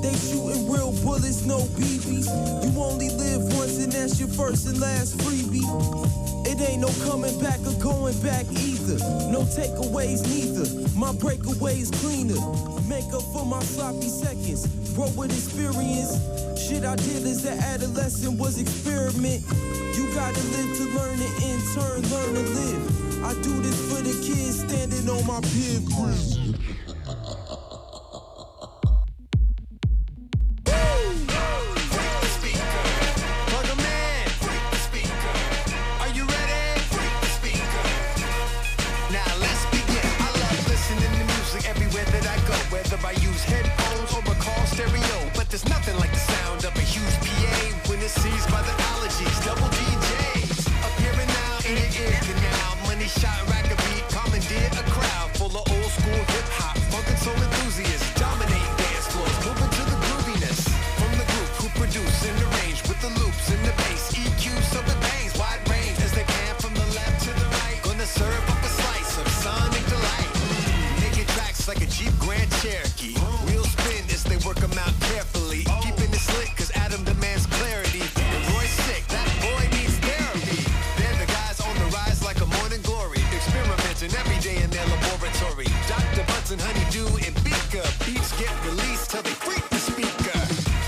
They shooting real bullets, no BBs. You only live once and that's your first and last freebie. It ain't no coming back or going back either. No takeaways neither. My breakaway's cleaner. Make up for my sloppy seconds. Grow with experience. Shit I did as an adolescent was experiment. You gotta live to learn and in turn learn to live. I do this for the kids standing on my pier crib. I use headphones or a call stereo, but there's nothing like the sound of a huge PA when it's seized by the allergies. Double DJs appearing now in your ear canal. Money shot, rack a beat, commandeer a crowd full of old school hip hop, funk and soul enthusiasts. Dominate dance floors, moving to the grooviness. From the group who produce and arrange with the loops and the bass, EQ so it bangs wide range as they pan from the left to the right. Gonna serve up a slice of sonic delight. Making tracks like a Jeep Grand Cherokee. Real spin as they work them out carefully. Keeping it slick cause Adam demands clarity. And Roy's sick, that boy needs therapy. They're the guys on the rise like a morning glory. Experimenting every day in their laboratory. Dr. Bunsen, Honeydew, and Beaker. Beats get released till they freak the speaker.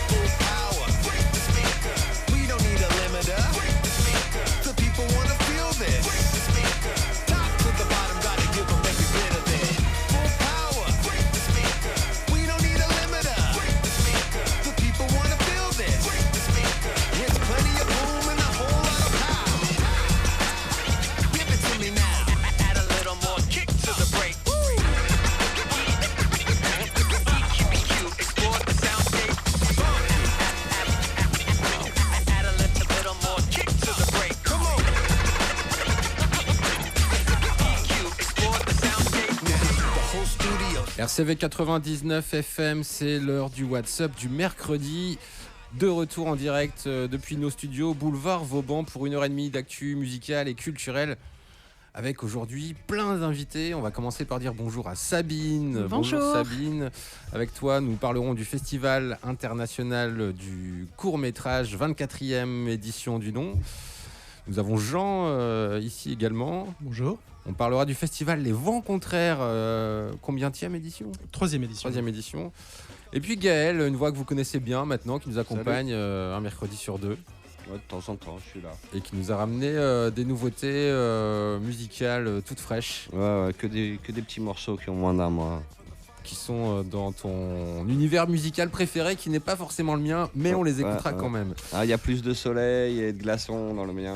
Full power, freak the speaker. We don't need a limiter. Freak the speaker. The people wanna feel this. Freak the speaker. Top to the bottom, gotta give them every bit of it. Full power, freak the speaker. We don't need a limiter. Freak the speaker. The people wanna feel this. Freak the speaker. It's plenty of boom and a whole lot of power. Give it to me now. Add a little more kick to the break. EQ, explore the soundscape. Add a little more kick to the break. Come on. EQ, explore the soundscape. Now the whole studio. RCV 99 FM, c'est l'heure du WhatsApp du mercredi. De retour en direct depuis nos studios Boulevard Vauban pour 1h30 d'actu musicale et culturelle. Avec aujourd'hui plein d'invités. On va commencer par dire bonjour à Sabine. Bonjour Sabine. Avec toi, nous parlerons du Festival international du court-métrage, 24e édition du nom. Nous avons Jean ici également. Bonjour. On parlera du festival Les Vents Contraires, combienième édition ? Troisième édition. Troisième édition. Et puis Gaël, une voix que vous connaissez bien maintenant, qui nous accompagne un mercredi sur deux. Ouais, de temps en temps, je suis là. Et qui nous a ramené des nouveautés musicales toutes fraîches. Ouais, que des petits morceaux qui ont moins d'un mois. Qui sont dans ton univers musical préféré, qui n'est pas forcément le mien, mais on les écoutera quand même. Ah, il y a plus de soleil et de glaçons dans le mien.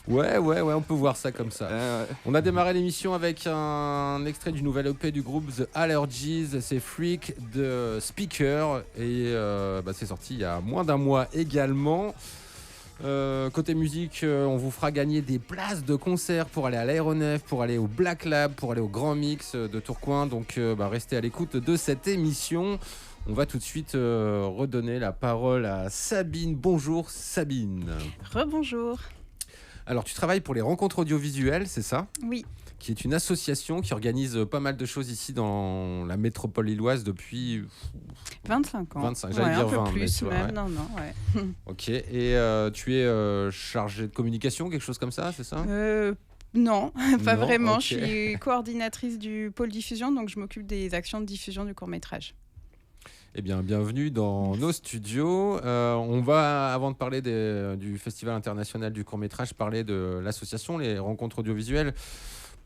ouais, on peut voir ça comme ça. On a démarré l'émission avec un extrait du nouvel EP du groupe The Allergies, c'est Freak de Speaker, et c'est sorti il y a moins d'un mois également. Côté musique, on vous fera gagner des places de concert pour aller à l'Aéronef, pour aller au Black Lab, pour aller au Grand Mix de Tourcoing. Donc restez à l'écoute de cette émission. On va tout de suite redonner la parole à Sabine. Bonjour Sabine. Rebonjour. Alors tu travailles pour les rencontres audiovisuelles, c'est ça ? Oui. Qui est une association qui organise pas mal de choses ici dans la métropole lilloise depuis 25 ans. 25, j'allais dire 20. Un peu plus mais même, ouais. non, ouais. Ok, et tu es chargée de communication, quelque chose comme ça, c'est ça ? Non, pas Non, vraiment. ok. Je suis coordinatrice du pôle diffusion, donc je m'occupe des actions de diffusion du court-métrage. Eh bien, bienvenue dans nos studios. On va, avant de parler du Festival international du court-métrage, parler de l'association, les rencontres audiovisuelles.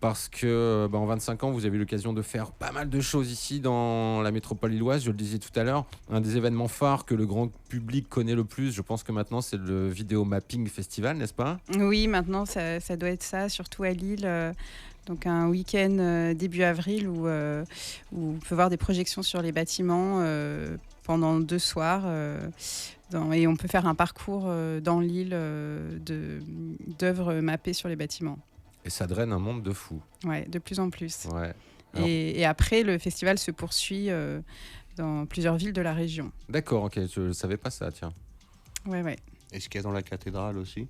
Parce que en 25 ans, vous avez eu l'occasion de faire pas mal de choses ici dans la métropole lilloise. Je le disais tout à l'heure, un des événements phares que le grand public connaît le plus, je pense que maintenant, c'est le Vidéo Mapping Festival, n'est-ce pas ? Oui, maintenant, ça doit être ça, surtout à Lille. Donc un week-end début avril où on peut voir des projections sur les bâtiments pendant 2 soirs. Et on peut faire un parcours dans Lille d'œuvres mappées sur les bâtiments. Et ça draine un monde de fous. Ouais, de plus en plus. Ouais. Alors... Et après, le festival se poursuit dans plusieurs villes de la région. D'accord, ok, je ne savais pas ça, tiens. Ouais. Est-ce qu'il y a dans la cathédrale aussi ?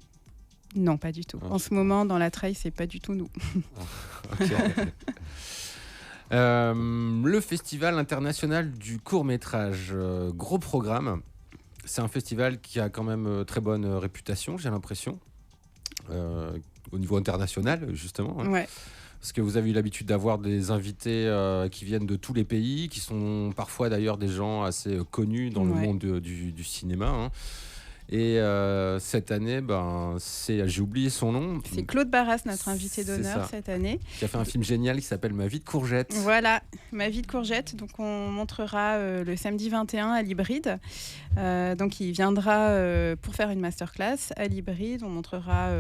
Non, pas du tout. En ce moment, dans la Treille, c'est pas du tout nous. Ok. Le Festival international du court-métrage, gros programme. C'est un festival qui a quand même très bonne réputation, j'ai l'impression, au niveau international, justement. Hein. Ouais. Parce que vous avez eu l'habitude d'avoir des invités qui viennent de tous les pays, qui sont parfois d'ailleurs des gens assez connus dans le monde du cinéma. Hein. Et cette année, j'ai oublié son nom. C'est Claude Barras, notre invité d'honneur cette année. Qui a fait un film génial qui s'appelle Ma vie de courgette. Voilà, Ma vie de courgette. Donc on montrera le samedi 21 à l'Hybride. Donc il viendra pour faire une masterclass à l'Hybride. On montrera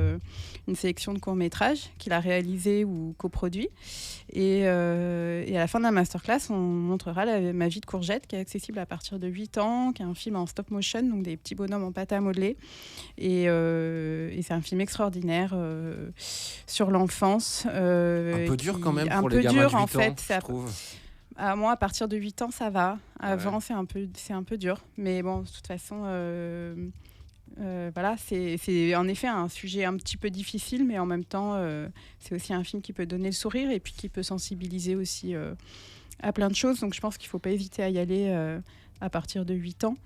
une sélection de courts-métrages qu'il a réalisés ou coproduits. Et à la fin de la masterclass, on montrera Ma vie de courgette qui est accessible à partir de 8 ans, qui est un film en stop motion, donc des petits bonhommes en pâte à modeler. Et c'est un film extraordinaire sur l'enfance. Un peu dur quand même pour les gamins de 8 ans, je trouve. Moi, à partir de 8 ans, ça va. Avant, c'est un peu dur. Mais bon, de toute façon... voilà, c'est en effet un sujet un petit peu difficile, mais en même temps, c'est aussi un film qui peut donner le sourire et puis qui peut sensibiliser aussi à plein de choses. Donc je pense qu'il ne faut pas hésiter à y aller à partir de 8 ans.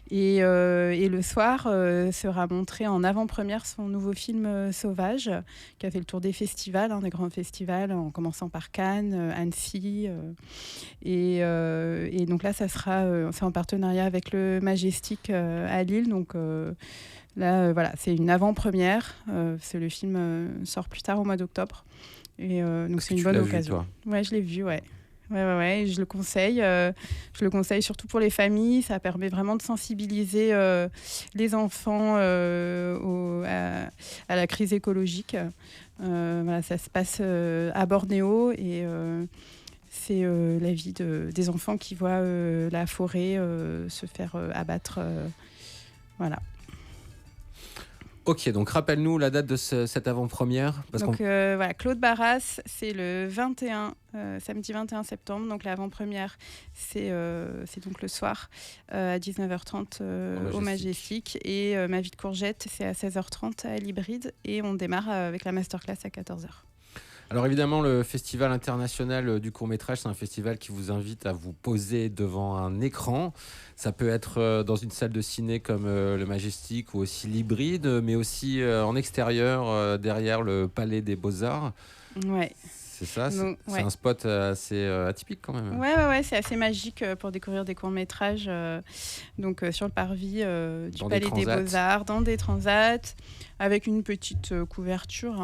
Et le soir sera montré en avant-première son nouveau film Sauvage, qui a fait le tour des festivals, des grands festivals, en commençant par Cannes, Annecy. Et donc là, c'est en partenariat avec le Majestic à Lille. Donc là, voilà, c'est une avant-première. Le film sort plus tard au mois d'octobre. Et donc c'est une bonne occasion. Ouais, je l'ai vu, ouais. Ouais, je le conseille. Je le conseille surtout pour les familles. Ça permet vraiment de sensibiliser les enfants à la crise écologique. Voilà, ça se passe à Bornéo et c'est la vie des enfants qui voient la forêt se faire abattre. Voilà. Ok, donc rappelle-nous la date de cette avant-première. Voilà, Claude Barras, c'est le 21, samedi 21 septembre. Donc l'avant-première, c'est donc le soir à 19h30 au Majestic. Et Ma vie de courgette, c'est à 16h30 à l'Hybride. Et on démarre avec la masterclass à 14h. Alors évidemment, le Festival international du court-métrage, c'est un festival qui vous invite à vous poser devant un écran. Ça peut être dans une salle de ciné comme le Majestic ou aussi l'Hybride, mais aussi en extérieur, derrière le Palais des Beaux-Arts. Ouais. C'est ça, c'est un spot assez atypique quand même. Ouais, c'est assez magique pour découvrir des courts-métrages. Donc sur le parvis du Palais des Beaux-Arts, dans des transats, avec une petite couverture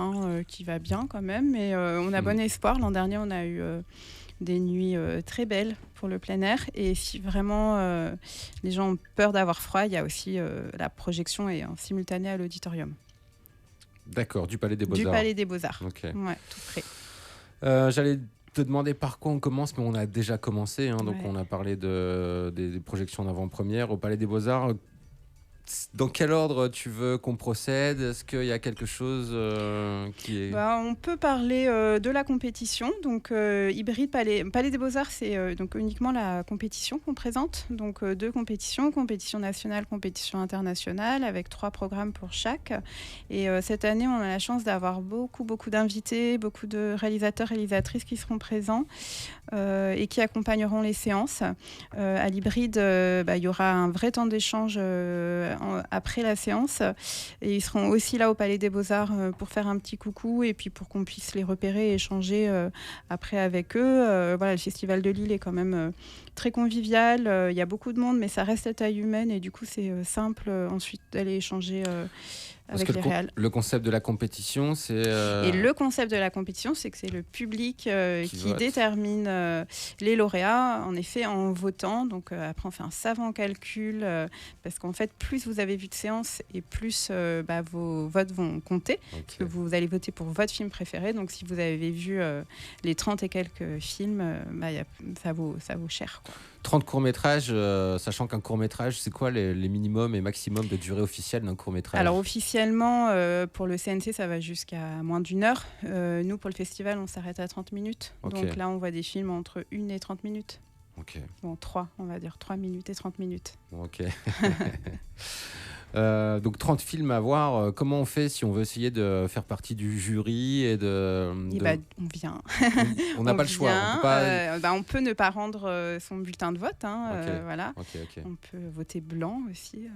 qui va bien quand même. Mais on a bon espoir. L'an dernier, on a eu des nuits très belles pour le plein air. Et si vraiment les gens ont peur d'avoir froid, il y a aussi la projection est en simultané à l'auditorium. D'accord, du Palais des Beaux-Arts. Du Palais des Beaux-Arts, okay. Ouais, tout près. J'allais te demander par quoi on commence, mais on a déjà commencé. Donc on a parlé des projections d'avant-première au Palais des Beaux-Arts. Dans quel ordre tu veux qu'on procède ? Est-ce qu'il y a quelque chose qui est... On peut parler de la compétition. Donc, Hybride Palais des Beaux-Arts, c'est donc uniquement la compétition qu'on présente. Donc, 2 compétitions, compétition nationale, compétition internationale, avec 3 programmes pour chaque. Et cette année, on a la chance d'avoir beaucoup d'invités, beaucoup de réalisateurs, réalisatrices qui seront présents et qui accompagneront les séances. À l'Hybride, il y aura un vrai temps d'échange après la séance et ils seront aussi là au Palais des Beaux-Arts pour faire un petit coucou et puis pour qu'on puisse les repérer et échanger après avec eux. Voilà, le Festival de Lille est quand même très convivial, il y a beaucoup de monde mais ça reste à taille humaine et du coup c'est simple ensuite d'aller échanger avec les réals. Le concept de la compétition, c'est... Et le concept de la compétition, c'est que c'est le public qui détermine les lauréats, en effet, en votant. Donc après, on fait un savant calcul, parce qu'en fait, plus vous avez vu de séances et plus vos votes vont compter. Okay. Parce que vous allez voter pour votre film préféré. Donc si vous avez vu les 30 et quelques films, ça vaut cher, quoi. 30 courts-métrages, sachant qu'un court-métrage, c'est quoi les minimums et maximums de durée officielle d'un court-métrage ? Alors officiellement, pour le CNC, ça va jusqu'à moins d'1 heure. Nous, pour le festival, on s'arrête à 30 minutes. Okay. Donc là, on voit des films entre 1 et 30 minutes. Okay. Bon, 3, on va dire 3 minutes et 30 minutes. Ok. Donc 30 films à voir. Comment on fait si on veut essayer de faire partie du jury et on vient. On n'a pas le choix. On peut ne pas rendre son bulletin de vote. Voilà. Okay. On peut voter blanc aussi.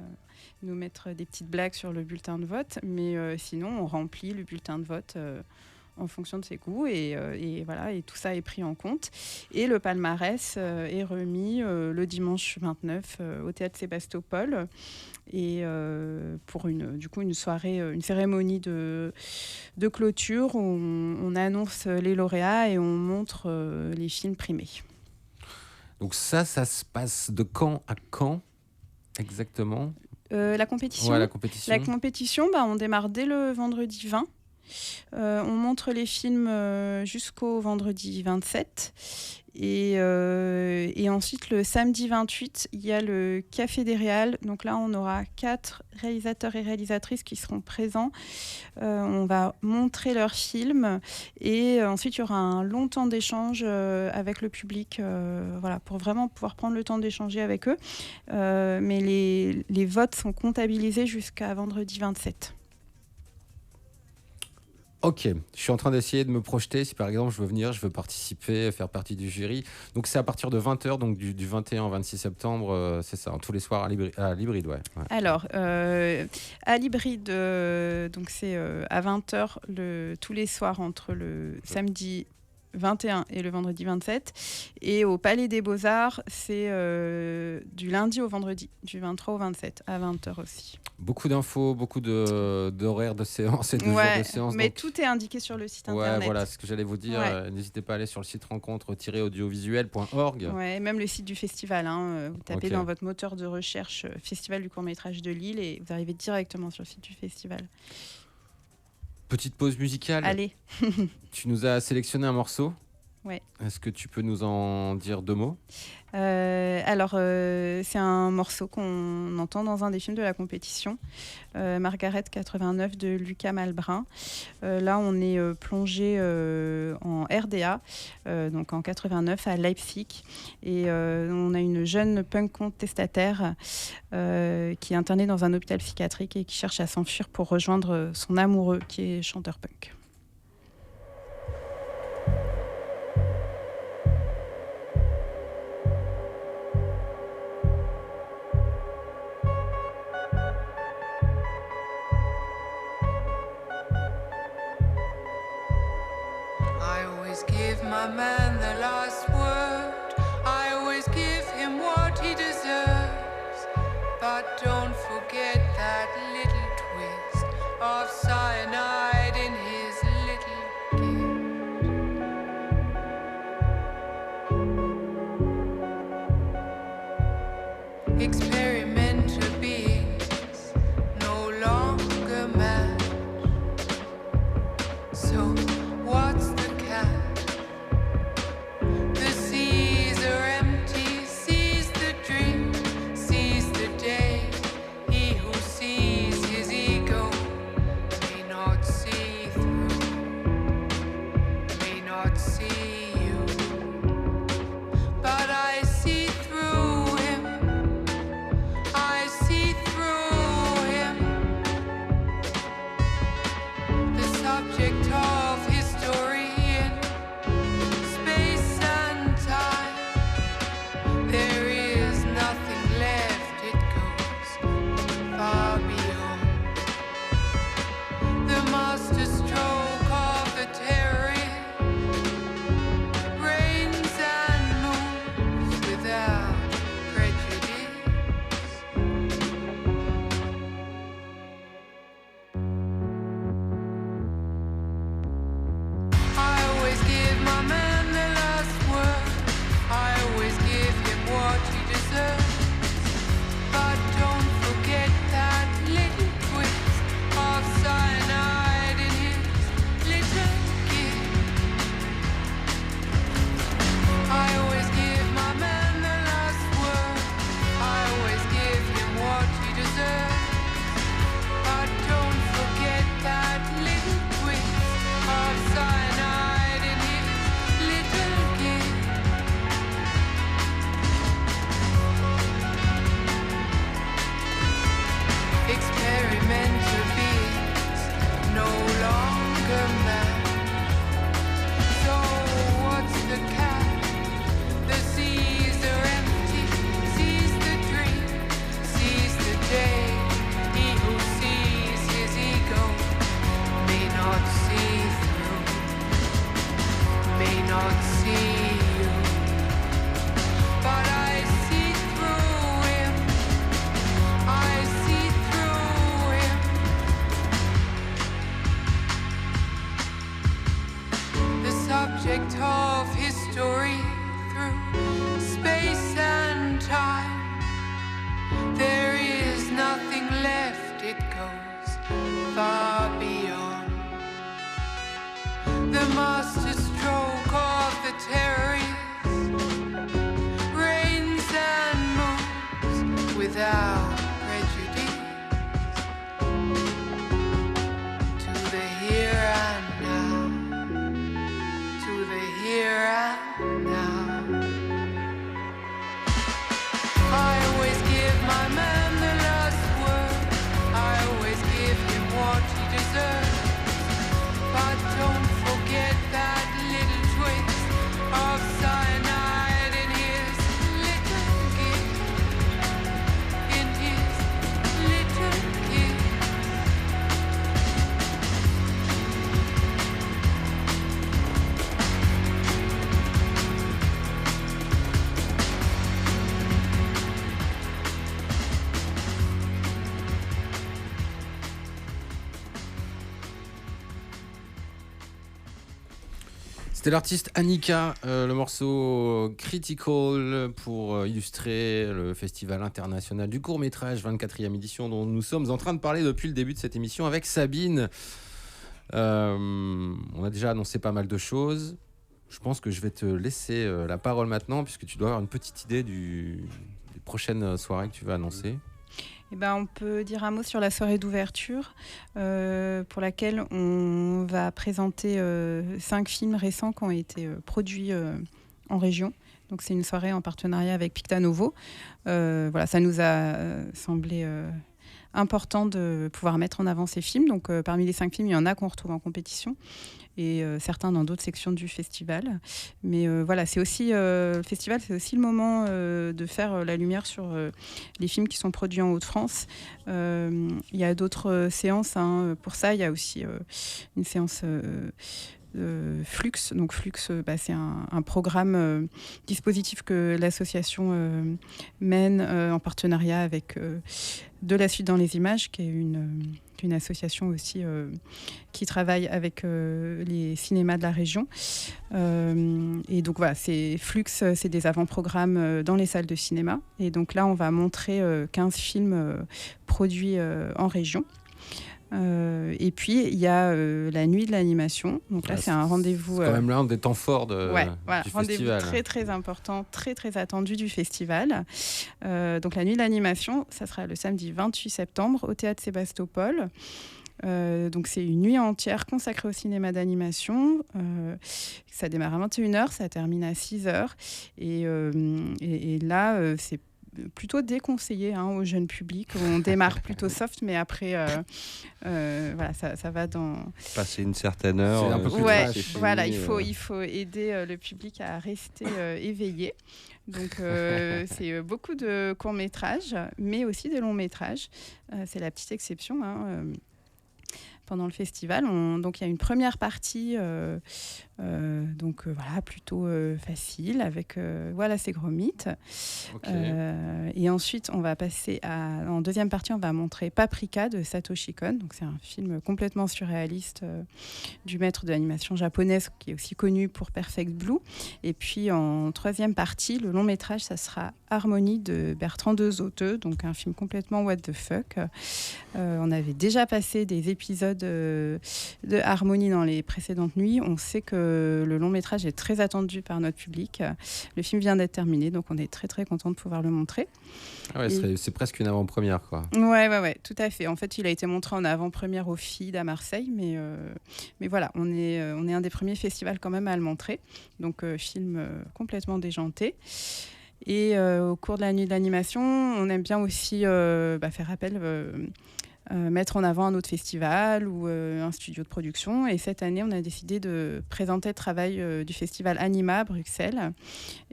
Nous mettre des petites blagues sur le bulletin de vote. Mais sinon, on remplit le bulletin de vote en fonction de ses goûts. Et voilà, et tout ça est pris en compte. Et le palmarès est remis le dimanche 29 au Théâtre Sébastopol. Et pour une soirée, une cérémonie de clôture où on annonce les lauréats et on montre les films primés. Donc ça se passe de quand à quand exactement ? La compétition. Ouais, la compétition. La compétition, on démarre dès le vendredi 20. On montre les films jusqu'au vendredi 27. Et ensuite, le samedi 28, il y a le Café des Réals. Donc là, on aura 4 réalisateurs et réalisatrices qui seront présents. On va montrer leurs films. Et ensuite, il y aura un long temps d'échange avec le public, pour vraiment pouvoir prendre le temps d'échanger avec eux. Mais les votes sont comptabilisés jusqu'à vendredi 27. Ok, je suis en train d'essayer de me projeter. Si par exemple je veux venir, je veux participer, faire partie du jury. Donc c'est à partir de 20h, donc du 21 au 26 septembre, c'est ça, tous les soirs à l'Hybride, ouais. Alors, à l'Hybride, donc c'est à 20h tous les soirs entre le samedi 21 et le vendredi 27. Et au Palais des Beaux-Arts, c'est du lundi au vendredi, du 23 au 27, à 20h aussi. Beaucoup d'infos, beaucoup d'horaires de séance et de jours de séance. Mais donc tout est indiqué sur le site internet. Ouais, voilà ce que j'allais vous dire. N'hésitez pas à aller sur le site rencontre-audiovisuel.org. Ouais, même le site du festival. Vous tapez dans votre moteur de recherche Festival du court-métrage de Lille et vous arrivez directement sur le site du festival. Petite pause musicale. Allez. Tu nous as sélectionné un morceau. Ouais. Est-ce que tu peux nous en dire 2 mots ? C'est un morceau qu'on entend dans un des films de la compétition, Margaret 89 de Lucas Malbrin. Là, on est plongé en RDA, donc en 89 à Leipzig. Et on a une jeune punk contestataire qui est internée dans un hôpital psychiatrique et qui cherche à s'enfuir pour rejoindre son amoureux qui est chanteur punk. Give my man the last word. I always give him what he deserves. But don't forget that little twist of cyanide in his little gift. Experimental beings no longer match. So what's the C'était l'artiste Annika, le morceau Critical pour illustrer le Festival international du court-métrage 24e édition dont nous sommes en train de parler depuis le début de cette émission avec Sabine. On a déjà annoncé pas mal de choses. Je pense que je vais te laisser la parole maintenant puisque tu dois avoir une petite idée des prochaines soirées que tu vas annoncer. Eh ben, on peut dire un mot sur la soirée d'ouverture pour laquelle on va présenter 5 films récents qui ont été produits en région. Donc c'est une soirée en partenariat avec Picta Novo. Voilà, ça nous a semblé important de pouvoir mettre en avant ces films. Donc parmi les 5 films, il y en a qu'on retrouve en compétition et certains dans d'autres sections du festival. Mais voilà, c'est aussi le festival, c'est aussi le moment de faire la lumière sur les films qui sont produits en Hauts-de-France. Il y a d'autres séances pour ça. Il y a aussi une séance Flux. Donc Flux, c'est un programme dispositif que l'association mène en partenariat avec De la suite dans les images, qui est une association aussi qui travaille avec les cinémas de la région. Et donc voilà, Flux, c'est des avant-programmes dans les salles de cinéma. Et donc là, on va montrer 15 films produits en région. Et puis il y a la nuit de l'animation. Donc là, c'est un rendez-vous. C'est quand même l'un des temps forts du rendez-vous festival. Très très important, très très attendu du festival. Donc la nuit de l'animation, ça sera le samedi 28 septembre au théâtre Sébastopol. Donc c'est une nuit entière consacrée au cinéma d'animation. Ça démarre à 21h, ça termine à 6h. Et là, c'est plutôt déconseillé au jeune public. On démarre plutôt soft, mais après, voilà, ça va dans... Passer une certaine heure. C'est un peu plus ouais, trash. voilà, il faut aider le public à rester éveillé. Donc, c'est beaucoup de courts-métrages, mais aussi des longs-métrages. C'est la petite exception, pendant le festival. Donc il y a une première partie plutôt facile avec c'est gros mythes. Okay. Et ensuite on va passer en deuxième partie, on va montrer Paprika de Satoshi Kon. Donc c'est un film complètement surréaliste du maître de l'animation japonaise qui est aussi connu pour Perfect Blue. Et puis en troisième partie, le long métrage, ça sera Harmonie de Bertrand de Zoteux, donc un film complètement what the fuck. On avait déjà passé des épisodes de Harmonie dans les précédentes nuits. On sait que le long métrage est très attendu par notre public. Le film vient d'être terminé, donc on est très très content de pouvoir le montrer. Ah ouais, c'est presque une avant-première, quoi. Ouais, tout à fait. En fait, il a été montré en avant-première au FID à Marseille, mais voilà, on est un des premiers festivals quand même à le montrer. Donc film complètement déjanté. Et au cours de la nuit de l'animation, on aime bien aussi faire appel, mettre en avant un autre festival ou un studio de production. Et cette année, on a décidé de présenter le travail du festival Anima à Bruxelles.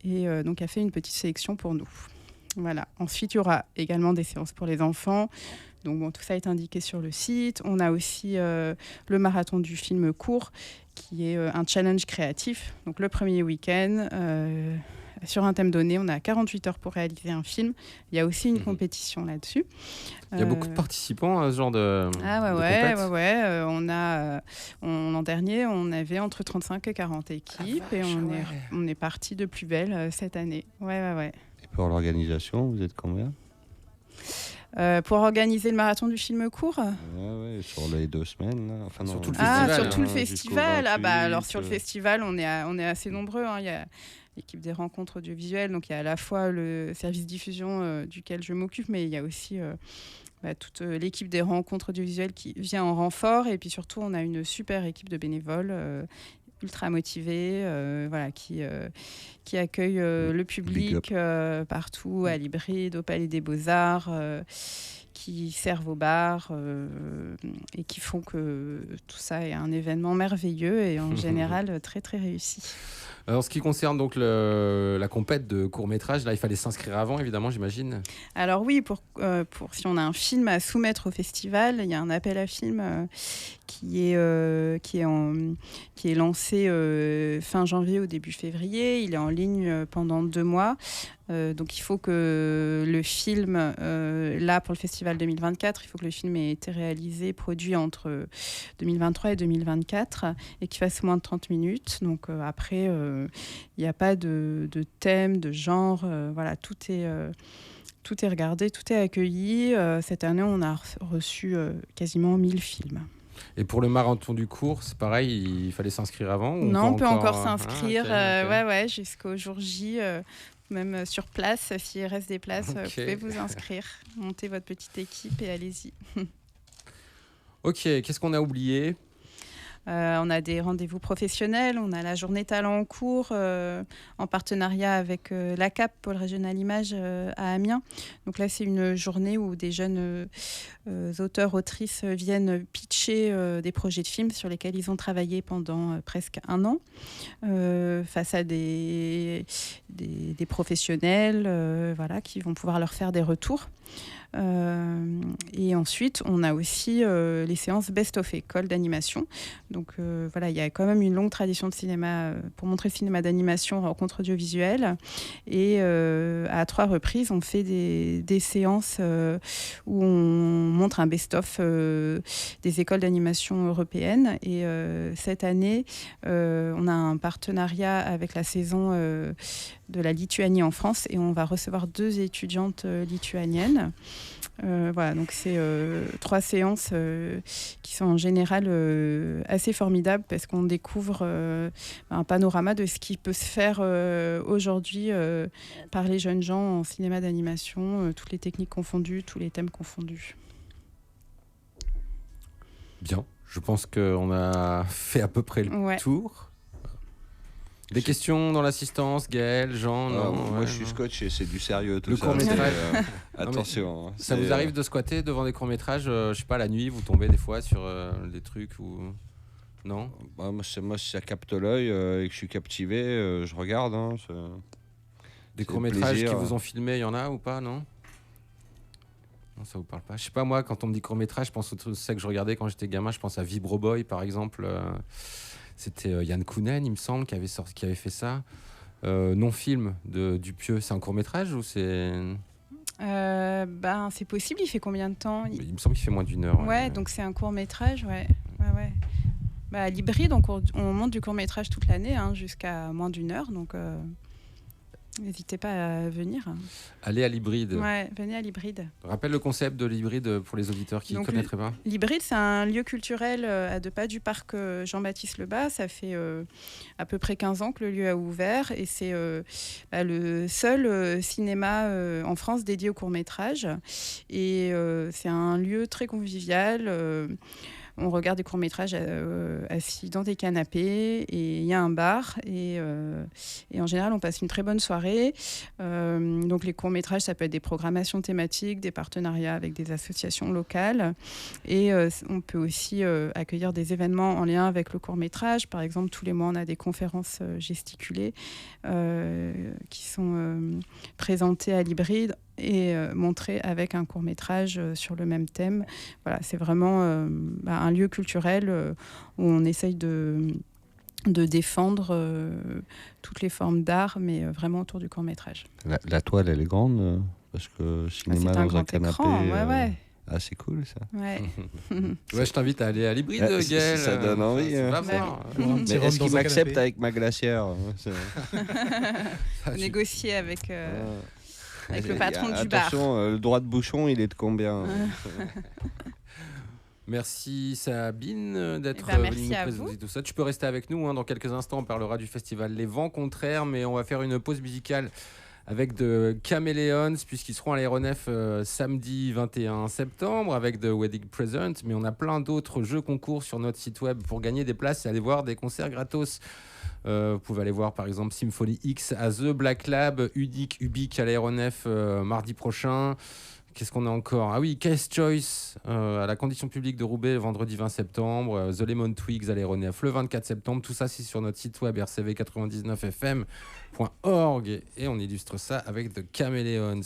Et donc, a fait une petite sélection pour nous. Voilà. Ensuite, il y aura également des séances pour les enfants. Donc, bon, tout ça est indiqué sur le site. On a aussi le marathon du film court, qui est un challenge créatif. Donc, le premier week-end... sur un thème donné, on a 48 heures pour réaliser un film. Il y a aussi une compétition là-dessus. Il y a beaucoup de participants à ce genre de L'an dernier, on avait entre 35 et 40 équipes on est parti de plus belle cette année. Ouais. Et pour l'organisation, vous êtes combien ? Pour organiser le marathon du film court sur les 2 semaines. Là. Enfin, sur tout le festival. Sur tout le festival. 28, Alors sur le festival, on est assez nombreux. Il y a l'équipe des rencontres audiovisuelles, donc il y a à la fois le service diffusion duquel je m'occupe, mais il y a aussi toute l'équipe des rencontres audiovisuelles qui vient en renfort. Et puis surtout, on a une super équipe de bénévoles ultra motivés, qui accueillent le public partout, à l'Hybride, au Palais des Beaux-Arts, qui servent au bar et qui font que tout ça est un événement merveilleux et en général très très réussi. En ce qui concerne donc la compète de court-métrage, là il fallait s'inscrire avant évidemment, j'imagine. Alors oui, pour si on a un film à soumettre au festival, il y a un appel à film qui est lancé fin janvier au début février. Il est en ligne pendant 2 mois. Donc il faut que le film, là pour le festival 2024, il faut que le film ait été réalisé, produit entre 2023 et 2024 et qu'il fasse moins de 30 minutes. Donc après, il n'y a pas de thème, de genre, voilà, tout est regardé, tout est accueilli. Cette année, on a reçu quasiment 1000 films. Et pour le marathon du cours, c'est pareil, il fallait s'inscrire avant ou Non, on peut encore s'inscrire ok. ouais, jusqu'au jour J, même sur place. S'il reste des places, vous pouvez vous inscrire. Montez votre petite équipe et allez-y. Ok, qu'est-ce qu'on a oublié ? On a des rendez-vous professionnels, on a la journée talent en cours en partenariat avec l'ACAP, Pôle Régional Image à Amiens. Donc là, c'est une journée où des jeunes auteurs, autrices viennent pitcher des projets de films sur lesquels ils ont travaillé pendant presque un an face à des professionnels voilà, qui vont pouvoir leur faire des retours. Et ensuite, on a aussi les séances best-of école d'animation. Donc voilà, il y a quand même une longue tradition de cinéma pour montrer le cinéma d'animation, rencontre audiovisuelle. Et à 3 reprises, on fait des séances où on montre un best-of des écoles d'animation européennes. Et cette année, on a un partenariat avec la saison de la Lituanie en France et on va recevoir 2 étudiantes lituaniennes. Voilà, donc c'est 3 séances qui sont en général assez formidables parce qu'on découvre un panorama de ce qui peut se faire aujourd'hui par les jeunes gens en cinéma d'animation, toutes les techniques confondues, tous les thèmes confondus. Bien, je pense qu'on a fait à peu près le tour. Des questions dans l'assistance, Gaël, Jean, non, moi je suis scotché, c'est du sérieux tout le ça. court-métrage. Attention. Ça vous arrive de squatter devant des courts-métrages, je sais pas, la nuit, vous tombez des fois sur des trucs ou... Non moi, si ça capte l'œil et que je suis captivé, je regarde. Hein, des courts-métrages qui vous ont filmé, il y en a ou pas, non ? Non, ça vous parle pas. Je sais pas, moi, quand on me dit court-métrage, je pense au truc que je regardais quand j'étais gamin, je pense à Vibro Boy, par exemple. C'était Yann Kounen, il me semble, qui avait fait ça. Non-film de Dupieux, c'est un court-métrage ou c'est... C'est possible, il fait combien de temps ? Il me semble qu'il fait moins d'1 heure. Ouais, donc c'est un court-métrage, ouais. À l'hybride, on monte du court-métrage toute l'année, hein, jusqu'à moins d'1 heure, donc n'hésitez pas à venir. Allez à l'hybride. Ouais, venez à l'hybride. Rappelle le concept de l'hybride pour les auditeurs qui ne connaîtraient pas. L'hybride, c'est un lieu culturel à 2 pas du parc Jean-Baptiste Lebas. Ça fait à peu près 15 ans que le lieu a ouvert et c'est le seul cinéma en France dédié au court-métrage. Et c'est un lieu très convivial. On regarde des courts-métrages assis dans des canapés et il y a un bar et en général on passe une très bonne soirée. Donc les courts-métrages, ça peut être des programmations thématiques, des partenariats avec des associations locales et on peut aussi accueillir des événements en lien avec le court-métrage. Par exemple, tous les mois on a des conférences gesticulées qui sont présentées à l'hybride et montré avec un court-métrage sur le même thème. Voilà, c'est vraiment un lieu culturel où on essaye de défendre toutes les formes d'art, mais vraiment autour du court-métrage. La toile, elle est grande parce que cinéma dans un canapé... Écran, ouais. Ah, c'est cool, ça. Ouais. Je t'invite à aller à l'hybride, Gaël. Ça donne envie. Va voir. Mais est-ce qu'il m'accepte avec ma glacière? Négocier avec le patron du bar. Attention, le droit de bouchon, il est de combien? Merci Sabine d'être venue nous présenter tout ça. Tu peux rester avec nous. Dans quelques instants, on parlera du festival Les Vents Contraires, mais on va faire une pause musicale avec The Chameleons, puisqu'ils seront à l'Aéronef samedi 21 septembre avec The Wedding Present. Mais on a plein d'autres jeux concours sur notre site web pour gagner des places et aller voir des concerts gratos. Vous pouvez aller voir par exemple Symphony X à The Black Lab, Ubique à l'Aéronef mardi prochain. Qu'est-ce qu'on a encore ? Ah oui, Case Choice à la Condition publique de Roubaix le vendredi 20 septembre, The Lemon Twigs à l'Aéronef le 24 septembre. Tout ça, c'est sur notre site web rcv99fm.org et on illustre ça avec The Chameleons.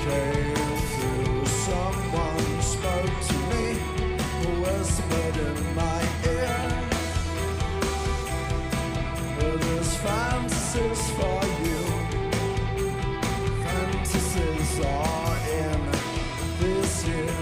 came through. Someone spoke to me, whispered in my ear. This fantasies for you. Fantasies are in this year.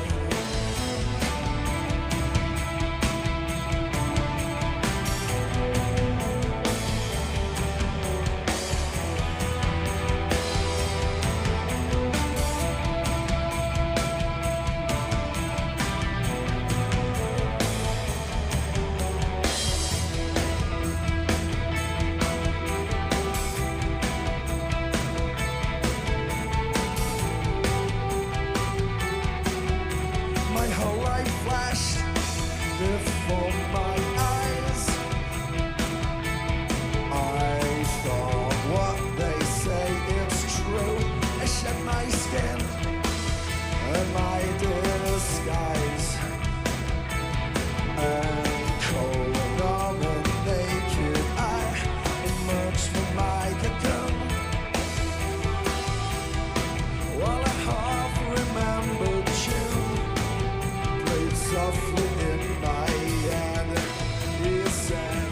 My whole life flashed before my eyes. I thought what they say it's true. I shed my skin and my disguise, and cold on and naked I emerged from my cocoon. While I half remembered June played softly in my head, he said,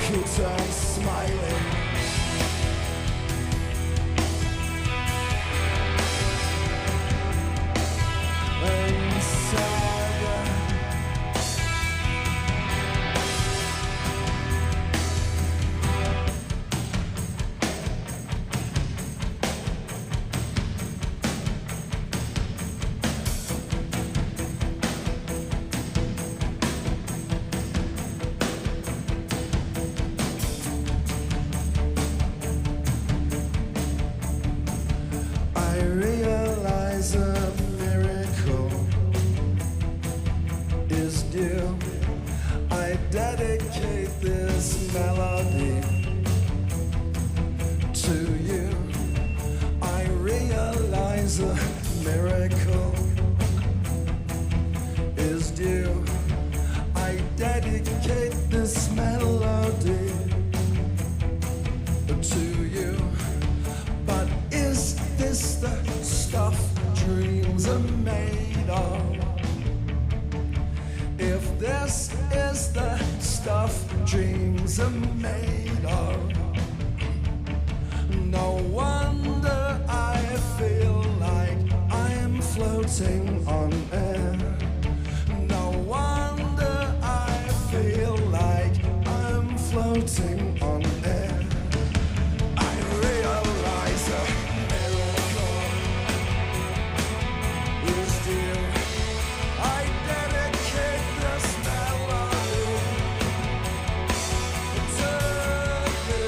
he turned smiling. And said, I realize a miracle is due. I dedicate this melody to you. I realize a miracle is due. I dedicate this melody to you. But is this the stuff dreams are made of? If this is the stuff dreams are made of, no wonder I feel like I'm floating on air. No wonder I feel like I'm floating on air. I realize a miracle is due. I dedicate this melody to you.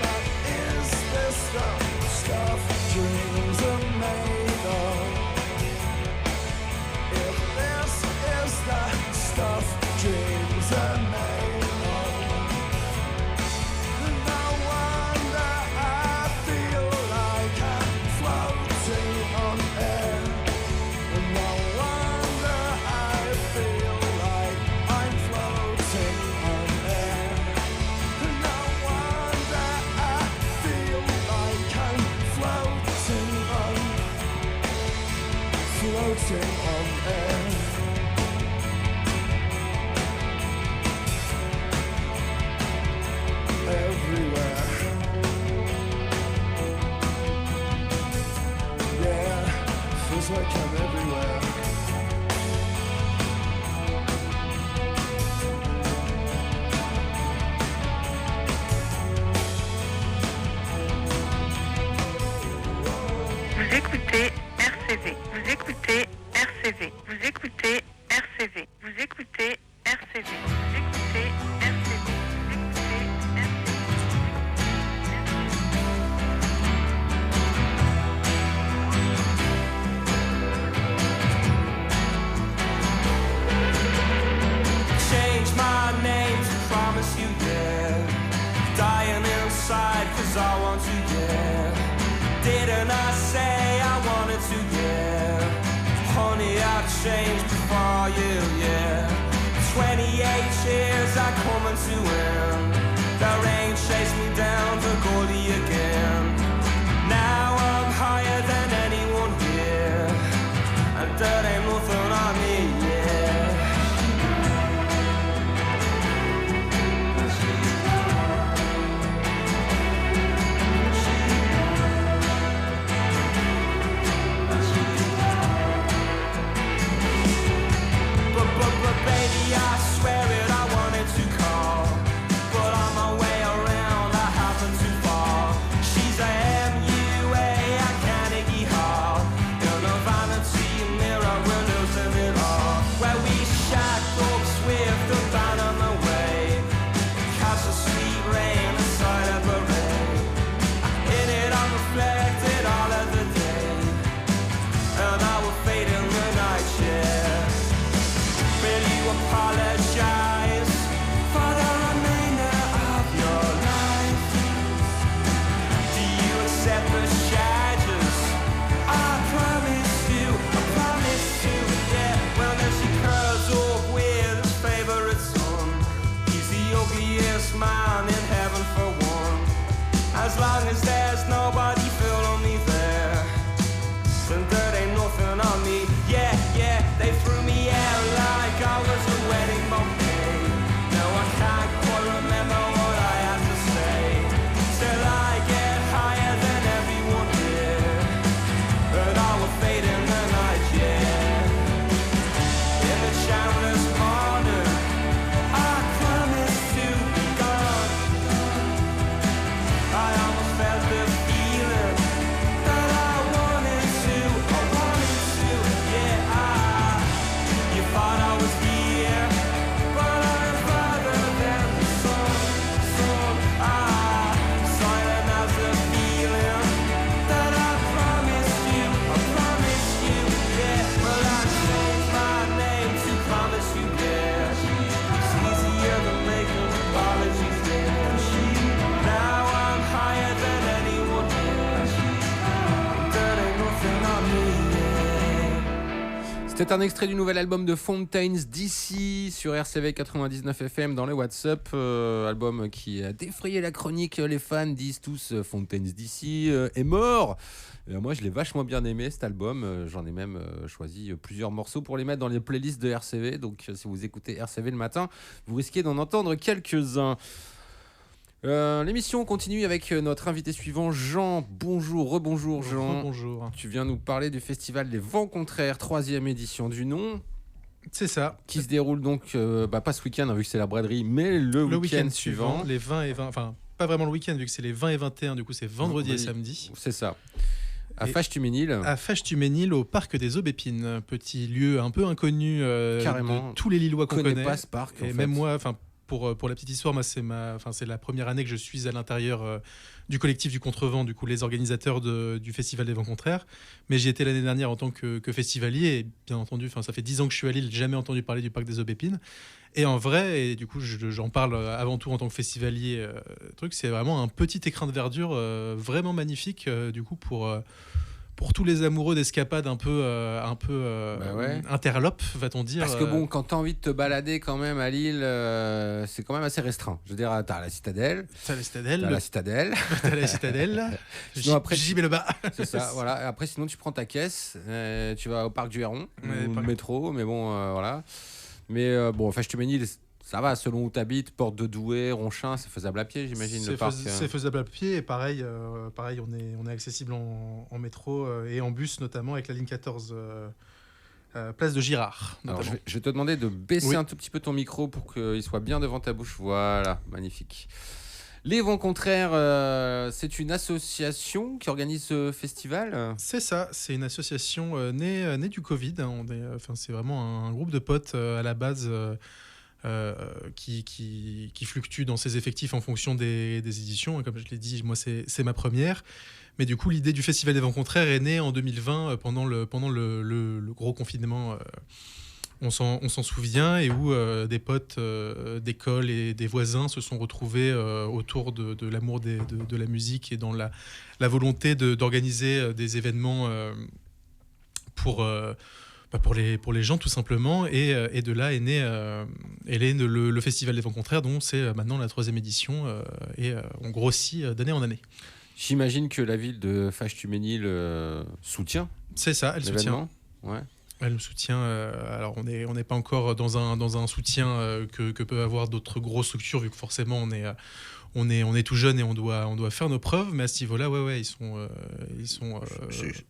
But is this the stuff dreams are made of? If this is the stuff dreams are made of, no wonder I feel like I'm floating on air. No wonder I feel like I'm floating on air. No wonder I feel like I'm floating on air. Everywhere. Yeah, feels like I'm everywhere. Vous écoutez RCV. Vous écoutez RCV. Vous écoutez RCV. Vous écoutez RCV. Vous écoutez RCV. Change my name to promise you, yeah. Dying inside 'cause I want to, yeah. Did when I say I wanted to, yeah. Honey, I've changed before you, yeah. 28 years are coming to end. The rain chased me down to Goldie again. Now I'm higher than anyone here, and that ain't nothing on me, yeah. But baby, I swear it, I wanted to call, but on my way around I happened to fall. She's a MUA at Carnegie Hall, in a vanity mirror windows in it all, where we shot dogs with the band on the way, catch the sweet rain inside a parade. In it I reflected all of the day, and I will fade in the night, yeah. Will you apologize for the remainder of your life? Do you accept the charges? I promise you, yeah. Well, then she curls up with his favorite son. He's the ugliest man in heaven for one. As long as there's nobody feeling me there, then there ain't nothing on me. Yeah, yeah, they threw me out like I was a wedding bouquet. No, I can't quite remember what I had to say. Till I get higher than everyone here, but I will fade in the night, yeah. In the Chandler's corner, I promise to be gone. I almost felt the feeling that I wanted to, yeah. You thought I was here, but I'm farther than the sun. Silent as the feeling that I promised you, yeah. Well, I changed my name to promise you, yeah. It's easier than making apologies, yeah. Now I'm higher than anyone, yeah. There ain't nothing on me, yeah. C'était un extrait du nouvel album de Fountains DC sur RCV 99 FM dans le WhatsApp. Album qui a défrayé la chronique. Les fans disent tous Fountains DC est mort. Moi, je l'ai vachement bien aimé cet album. J'en ai même choisi plusieurs morceaux pour les mettre dans les playlists de RCV. Donc, si vous écoutez RCV le matin, vous risquez d'en entendre quelques-uns. L'émission continue avec notre invité suivant, Jean. Bonjour, rebonjour Jean. Bonjour. Tu viens nous parler du festival Les Vents Contraires, 3e édition du nom. C'est ça. Qui se déroule donc, pas ce week-end, vu que c'est la braderie, mais le week-end suivant. Les 20 et 20, enfin pas vraiment le week-end, vu que c'est les 20 et 21, du coup c'est vendredi et samedi. C'est ça. À Fâche-Tuménil. À Fâche-Tuménil, au parc des Aubépines, petit lieu un peu inconnu de tous les Lillois qu'on connaît. Pas ce parc. Et même moi, enfin. Pour la petite histoire, moi, c'est la première année que je suis à l'intérieur du collectif du Contrevent, du coup, les organisateurs du Festival des Vents Contraires. Mais j'y étais l'année dernière en tant que festivalier. Et bien entendu, ça fait 10 ans que je suis à Lille, jamais entendu parler du parc des Aubépines. Et en vrai, et du coup, j'en parle avant tout en tant que festivalier, c'est vraiment un petit écrin de verdure vraiment magnifique, du coup, pour tous les amoureux d'escapades un peu interlopes, va-t-on dire. Parce que bon, quand t'as envie de te balader quand même à Lille, c'est quand même assez restreint. Je veux dire, t'as la Citadelle. T'as la Citadelle. T'as la Citadelle. Sinon, après, j'y mets le bas. C'est ça, voilà. Après, sinon, tu prends ta caisse, tu vas au parc du Héron, ou le métro, mais bon, voilà. Mais bon, Fâche-Tuménil, ça va, selon où t'habites, Porte de Douai, Ronchin, c'est faisable à pied, j'imagine, le parc. C'est faisable à pied, et pareil, on est accessible en métro et en bus, notamment avec la ligne 14, place de Girard. Alors, je vais te demander de baisser un tout petit peu ton micro pour qu'il soit bien devant ta bouche. Voilà, magnifique. Les Vents Contraires, c'est une association qui organise ce festival ? C'est ça, c'est une association née du Covid. C'est vraiment un groupe de potes à la base qui fluctue dans ses effectifs en fonction des éditions. Comme je l'ai dit, moi c'est ma première. Mais du coup, l'idée du Festival des Vents Contraires est née en 2020 pendant le gros confinement on s'en souvient, et où des potes d'école et des voisins se sont retrouvés autour de l'amour de la musique et dans la volonté d'organiser des événements pour les gens, tout simplement. Et de là est né le Festival des Vents Contraires, dont c'est maintenant la 3e édition, et on grossit d'année en année. J'imagine que la ville de Fâche-Tuménil soutient. C'est ça, elle soutient. Ouais. Elle nous soutient. Alors on n'est pas encore dans un soutien que peuvent avoir d'autres grosses structures, vu que forcément on est tout jeune et on doit faire nos preuves. Mais à ce niveau-là, ils sont.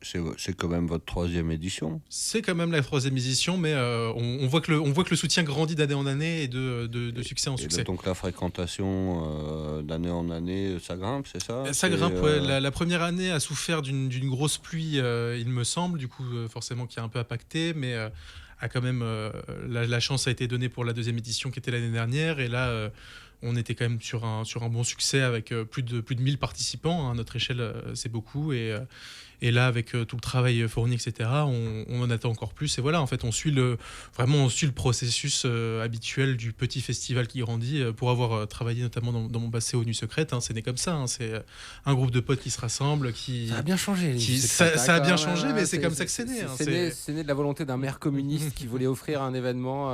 C'est quand même votre 3e édition. C'est quand même la 3e édition, mais on voit que le soutien grandit d'année en année et de succès en succès. Donc la fréquentation d'année en année, ça grimpe, c'est ça? Ça grimpe, ouais. La première année a souffert d'une grosse pluie, il me semble, du coup forcément qui a un peu impacté, mais a quand même la chance a été donnée pour la 2e édition qui était l'année dernière, et là on était quand même sur un bon succès avec plus de 1000 participants. À notre échelle, c'est beaucoup. Et là, avec tout le travail fourni, etc., on en attend encore plus. Et voilà, en fait, on suit le processus habituel du petit festival qui grandit. Pour avoir travaillé notamment dans mon passé aux Nuits Secrètes, c'est né comme ça. C'est un groupe de potes qui se rassemblent. Ça a bien changé. Ça a bien changé, mais c'est comme ça que c'est né. C'est né de la volonté d'un maire communiste qui voulait offrir un événement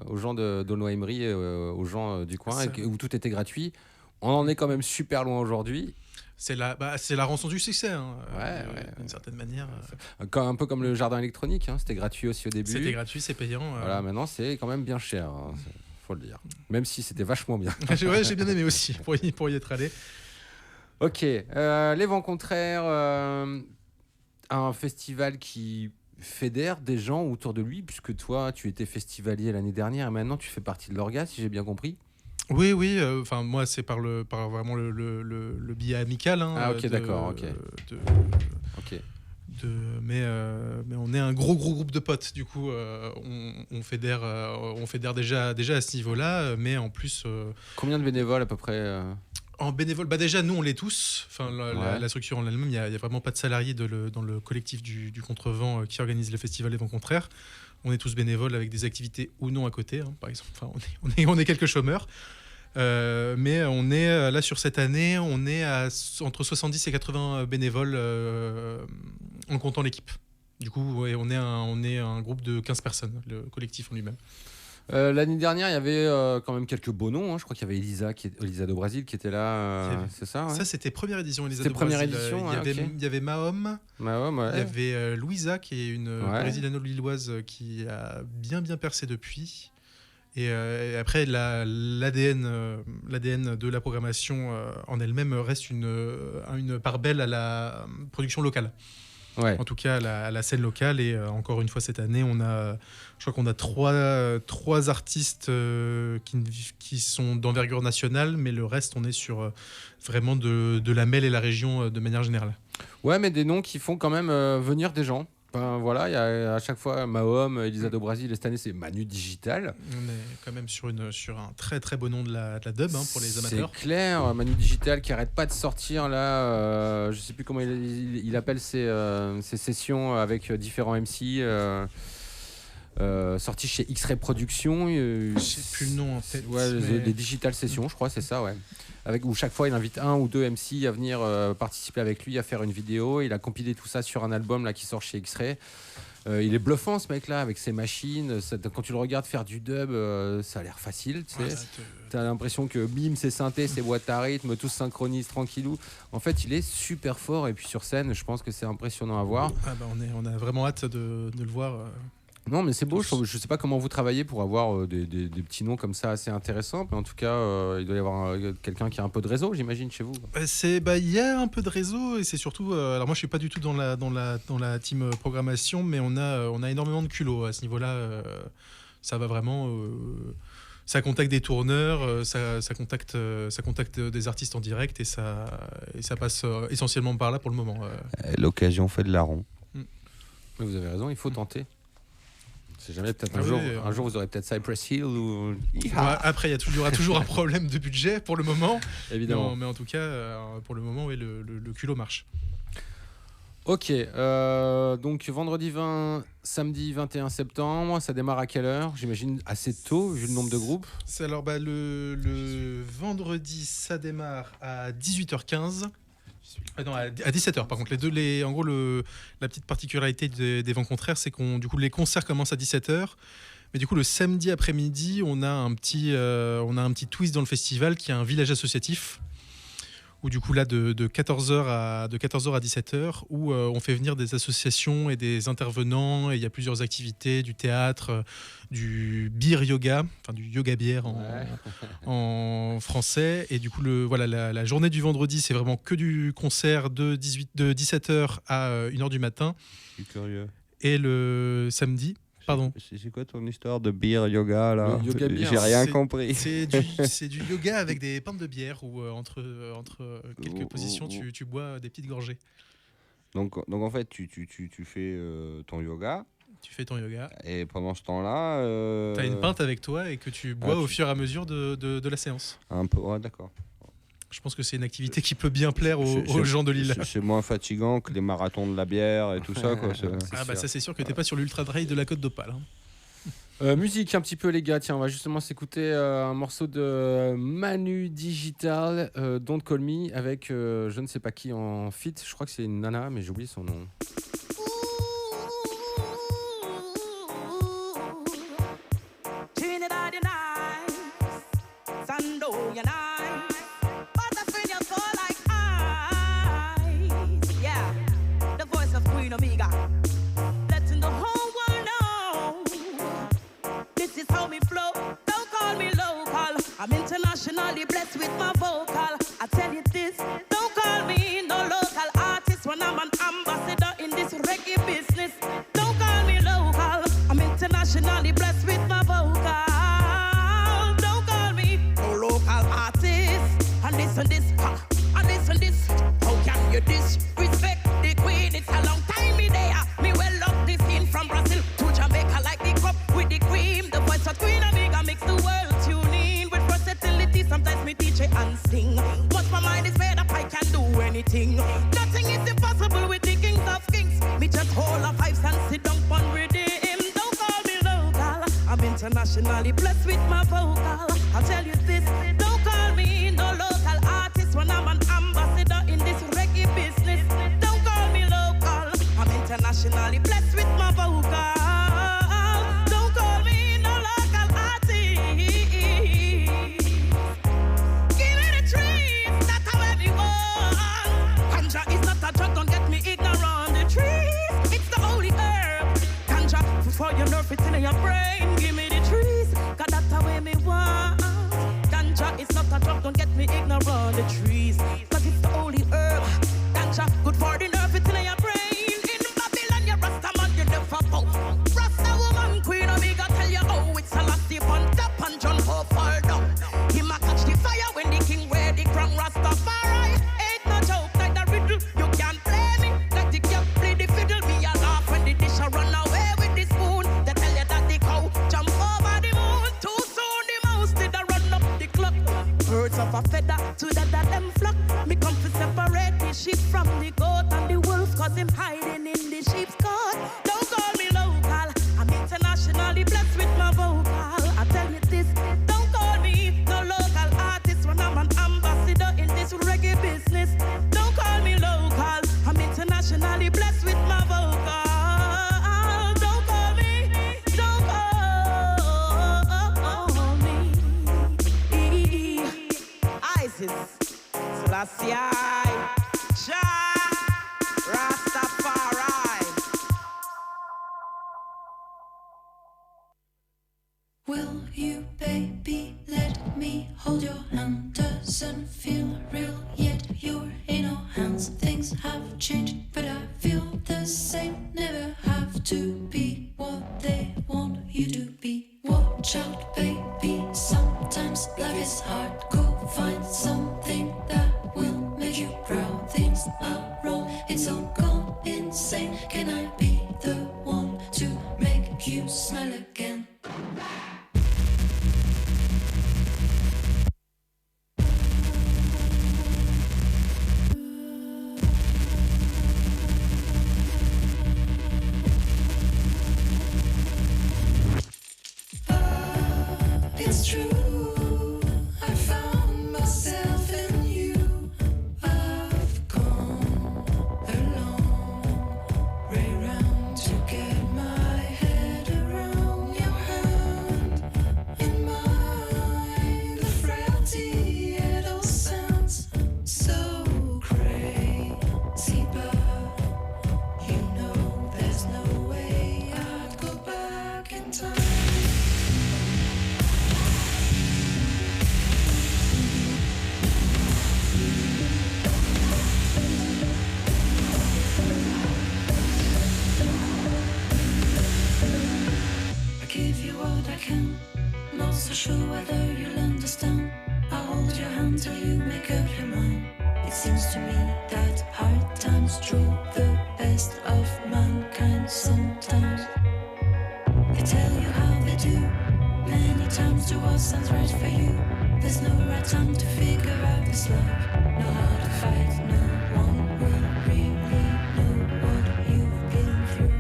aux gens d'Aulnoy-Emery, aux gens du coin, où tout était gratuit. On en est quand même super loin aujourd'hui. C'est la rançon du succès, d'une certaine manière. Un peu comme le jardin électronique, c'était gratuit aussi au début. C'était gratuit, c'est payant. Voilà, maintenant c'est quand même bien cher, faut le dire. Même si c'était vachement bien. J'ai bien aimé aussi pour y être allé. Ok, les Vents Contraires, un festival qui fédère des gens autour de lui, puisque toi tu étais festivalier l'année dernière et maintenant tu fais partie de l'orga, si j'ai bien compris. Oui. Enfin, moi, c'est par vraiment le biais amical. Ok, d'accord. Ok. Mais on est un gros groupe de potes. Du coup, on fédère déjà à ce niveau-là. Mais en plus. Combien de bénévoles à peu près En bénévole, déjà nous on l'est tous. Enfin, la structure en elle-même, il y a vraiment pas de salariés dans le collectif du Contrevent qui organise le festival des Vents Contraires. On est tous bénévoles avec des activités ou non à côté, par exemple. Enfin, on est quelques chômeurs. Mais on est là sur cette année, on est entre 70 et 80 bénévoles en comptant l'équipe. Du coup, on est un groupe de 15 personnes, le collectif en lui-même. L'année dernière, il y avait quand même quelques beaux noms. Je crois qu'il y avait Elisa do Brasil qui était là. C'est ça. Ça, c'était première édition. Elisa do première Brasil. édition. Il y avait Mahom. Ouais. Il y avait Louisa, qui est une brésiliano-lilloise qui a bien percé depuis. Et après, l'ADN de la programmation en elle-même reste une part belle à la production locale. Ouais. En tout cas, à la scène locale. Et encore une fois, cette année, je crois qu'on a trois artistes qui sont d'envergure nationale, mais le reste, on est sur vraiment de la Melle et la région de manière générale. Ouais, mais des noms qui font quand même venir des gens. Ben, voilà, il y a à chaque fois Mahom, Elisa do Brasil, et cette année c'est Manu Digital. On est quand même sur un très très beau nom de la dub pour les amateurs. C'est clair, Manu Digital qui arrête pas de sortir là, je sais plus comment il appelle ses sessions avec différents MC. Sorti chez X-Ray Productions. Je sais plus le nom en tête. Les Digital Sessions, je crois, c'est ça, ouais. Où chaque fois il invite un ou deux MC à venir participer avec lui, à faire une vidéo. Il a compilé tout ça sur un album là qui sort chez X-Ray. Il est bluffant ce mec là avec ses machines. Quand tu le regardes faire du dub, ça a l'air facile. T'as l'impression que bim, ses synthés, ses boîtes à rythme, tout se synchronise tranquillou. En fait, il est super fort et puis sur scène, je pense que c'est impressionnant à voir. On a vraiment hâte de le voir. Non, mais c'est beau. Je sais pas comment vous travaillez pour avoir des petits noms comme ça assez intéressants. Mais en tout cas, il doit y avoir quelqu'un qui a un peu de réseau, j'imagine, chez vous. Il y a un peu de réseau et c'est surtout. Alors moi, je suis pas du tout dans la team programmation, mais on a énormément de culot à ce niveau-là. Ça va vraiment. Ça contacte des tourneurs, ça contacte des artistes en direct et ça passe essentiellement par là pour le moment. L'occasion fait de larron. Mais vous avez raison, il faut tenter. C'est jamais peut-être un jour vous aurez peut-être Cypress Hill ou. Après il y aura toujours un problème de budget pour le moment. Évidemment. Mais en tout cas pour le moment le culot marche. Ok, donc vendredi 20, samedi 21 septembre, ça démarre à quelle heure? J'imagine assez tôt, vu le nombre de groupes. C'est alors le vendredi, ça démarre à 18h15. Non, à 17h par contre. En gros, la petite particularité des Vents Contraires, c'est qu'on du coup les concerts commencent à 17h. Mais du coup, le samedi après-midi, on a un petit twist dans le festival qui est un village associatif. Où du coup là de 14h à 17h où on fait venir des associations et des intervenants et il y a plusieurs activités, du théâtre, du beer yoga, enfin du yoga bière en français, et du coup la journée du vendredi c'est vraiment que du concert de 17h à 1h du matin. Je suis curieux. Et le samedi, pardon. C'est quoi ton histoire de beer yoga là? Yoga beer. J'ai rien compris. C'est du yoga avec des pintes de bière où entre quelques positions tu bois des petites gorgées. Donc en fait tu fais ton yoga. Tu fais ton yoga. Et pendant ce temps-là... T'as une pinte avec toi et que tu bois au fur et à mesure de la séance. Un peu, ouais, d'accord. Je pense que c'est une activité qui peut bien plaire aux gens de l'île. C'est moins fatigant que les marathons de la bière et tout ça, quoi. Ça c'est sûr que t'es pas sur l'Ultra Trail de la Côte d'Opale. Hein. Musique un petit peu les gars, tiens on va justement s'écouter un morceau de Manu Digital, Don't Call Me, avec je ne sais pas qui en feat, je crois que c'est une nana mais j'ai oublié son nom. I'm internationally blessed with my vocal. I tell you this, don't call me no local artist when I'm an ambassador in this reggae business. Don't call me local, I'm internationally blessed with my vocal. Don't call me no local artist. And this, and this. How can you disrespect the queen? It's a long time me there. Me well love this skin from Brazil to Jamaica, like the cup with the cream. The voice of Queen Amiga makes the world tune in with versatility. Sometimes me teach it and sing. Once my mind is made up, I can do anything. Nothing is impossible with the kings of kings. Me just hold a vibes and sit down on rhythm. Don't call me local, I'm internationally blessed with my vocal. I'll tell you this, don't call me no local artist when I'm an ambassador in this reggae business. Don't call me local, I'm internationally blessed with my vocal. Don't call me no local artist. Give me the trees, that's how everyone. Ganja is not a drug, don't get me ignorant. The trees, it's the holy herb. Ganja, before you know it's in your brain. Give me the trees, cause that's how me want. Ganja is not a drug, don't get me ignorant. The trees, cause it's the holy herb. Ganja, good for the nerve, it's in your brain. In Babylon, you Rasta man, you never bow. Rasta woman, Queen Amiga, tell you how it's a lassie on top and John Ho fall down. Him a catch the fire when the king wear the crown Rastafari. Ain't no joke like the riddle, you can't play me. Like the cat play the fiddle, me a laugh when the dish a run away with the spoon. They tell you that the cow jump over the moon. Too soon the mouse did a run up the clock. Birds of a feather to that them flock. Me come to separate the sheep from the goat and the wolf, cause him hiding in the sheep's coat. Don't call me local, I'm internationally blessed with my vocal. I tell you this, don't call me no local artist when I'm an ambassador in this reggae business. Don't call me local, I'm internationally blessed with my vocal. Don't call me, don't call me ISIS, Selassie, Jah, Rastafari. Will you, baby, let me hold your hand? Doesn't feel real yet, you're in our hands. Things have changed, but I feel the same. Never have to be what they want you to be. Watch out, baby, sometimes life is hard. Go find something that will make you proud. Things are wrong, it's all gone insane. Can I be the one to make you smile again? can. Not so sure whether you'll understand. I'll hold your hand till you make up your mind. It seems to me that hard times draw the best of mankind sometimes. They tell you how they do. Many times do what sounds right for you. There's no right time to figure out this love. No how to fight, no one will really know what you've been through.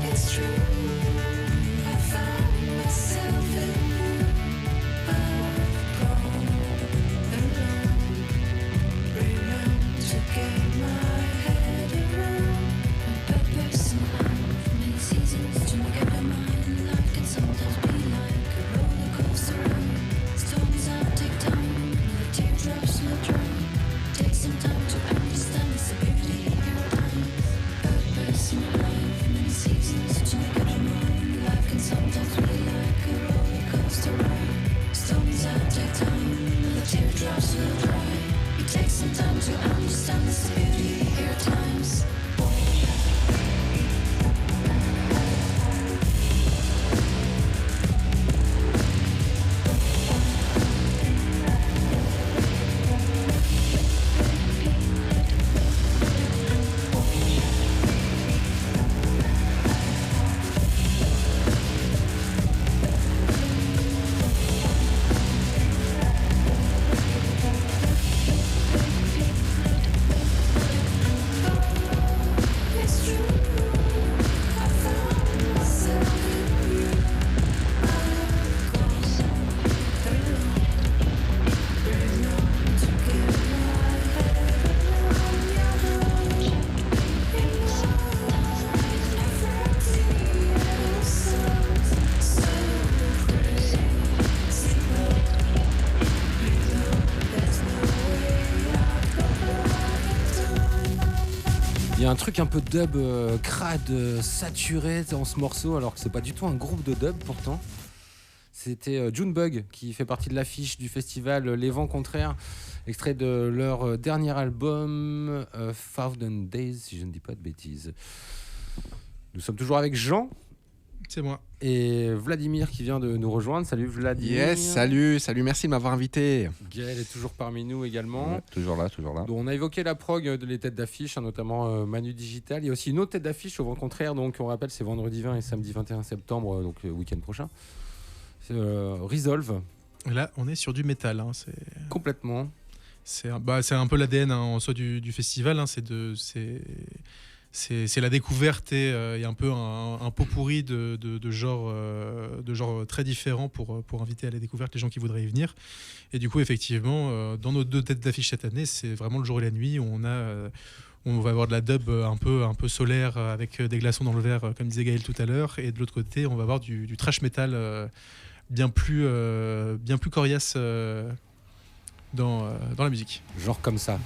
It's true, I found myself in you. I've grown alone, relearned to get my head around. My purpose in life, many seasons to make up your mind. Life can sometimes be like a roller coaster ride. Storms out take time, the teardrops will dry. Take some time to understand the beauty of your times. Purpose in life, many seasons to make up your mind. Life can sometimes be like a roller coaster ride. Storms out take time, the teardrops will dry. It takes some time to understand the beauty of your times. It's true, I found myself in you. I've gone alone, relearned to get my head around your love. Never see ourselves so crazy. There's no way out of time. Il y a un truc un peu dub crade, saturé dans ce morceau, alors que c'est pas du tout un groupe de dub pourtant. C'était Junebug qui fait partie de l'affiche du festival Les Vents Contraires, extrait de leur dernier album Thousand Days, si je ne dis pas de bêtises. Nous sommes toujours avec Jean C'est moi. et Vladimir qui vient de nous rejoindre. Salut Vladimir. Yes, salut, merci de m'avoir invité. Gaël est toujours parmi nous également. Ouais, toujours là. Donc, on a évoqué la prog de les têtes d'affiche, notamment Manu Digital. Il y a aussi une autre tête d'affiche au Vent Contraire, donc on rappelle c'est vendredi 20 et samedi 21 septembre, donc le week-end prochain. C'est Resolve. Là, on est sur du métal. Hein, complètement. C'est un peu l'ADN en soi du festival. Hein, c'est la découverte et un peu un pot pourri de genres très différents pour inviter à la découverte les gens qui voudraient y venir. Et du coup, effectivement, dans nos deux têtes d'affiche cette année, c'est vraiment le jour et la nuit où on va avoir de la dub un peu solaire avec des glaçons dans le verre, comme disait Gaël tout à l'heure. Et de l'autre côté, on va avoir du thrash metal bien plus coriace dans la musique. Genre comme ça.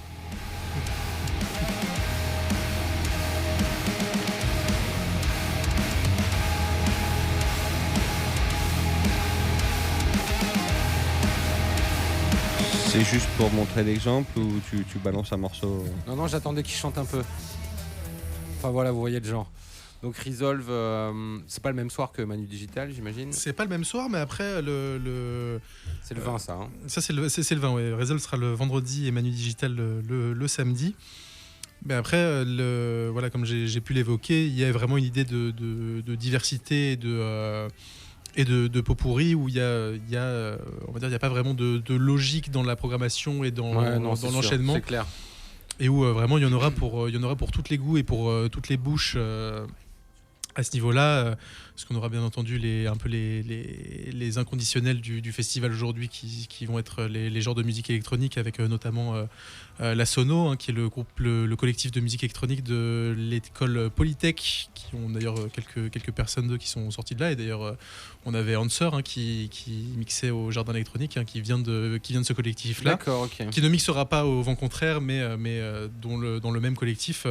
C'est juste pour montrer l'exemple ou tu balances un morceau? Non, j'attendais qu'il chante un peu. Enfin voilà, vous voyez le genre. Donc Resolve, c'est pas le même soir que Manu Digital, j'imagine. C'est pas le même soir, mais après c'est le 20 ça. Hein. Ça c'est le 20. Ouais. Resolve sera le vendredi et Manu Digital le samedi. Mais après, voilà, comme j'ai pu l'évoquer, il y a vraiment une idée de diversité et de pot pourri où il y a on va dire il y a pas vraiment de logique dans la programmation et dans l'enchaînement. C'est clair. Et où vraiment il y en aura pour tous les goûts et pour toutes les bouches à ce niveau-là, parce qu'on aura bien entendu les inconditionnels du festival aujourd'hui qui vont être les genres de musique électronique avec notamment la Sono, hein, qui est le collectif de musique électronique de l'école Polytech, qui ont d'ailleurs quelques personnes d'eux qui sont sorties de là. Et d'ailleurs, on avait Answer, hein, qui mixait au Jardin électronique, hein, qui vient de ce collectif-là. D'accord, ok. Qui ne mixera pas au Vent Contraire, mais dans le même collectif.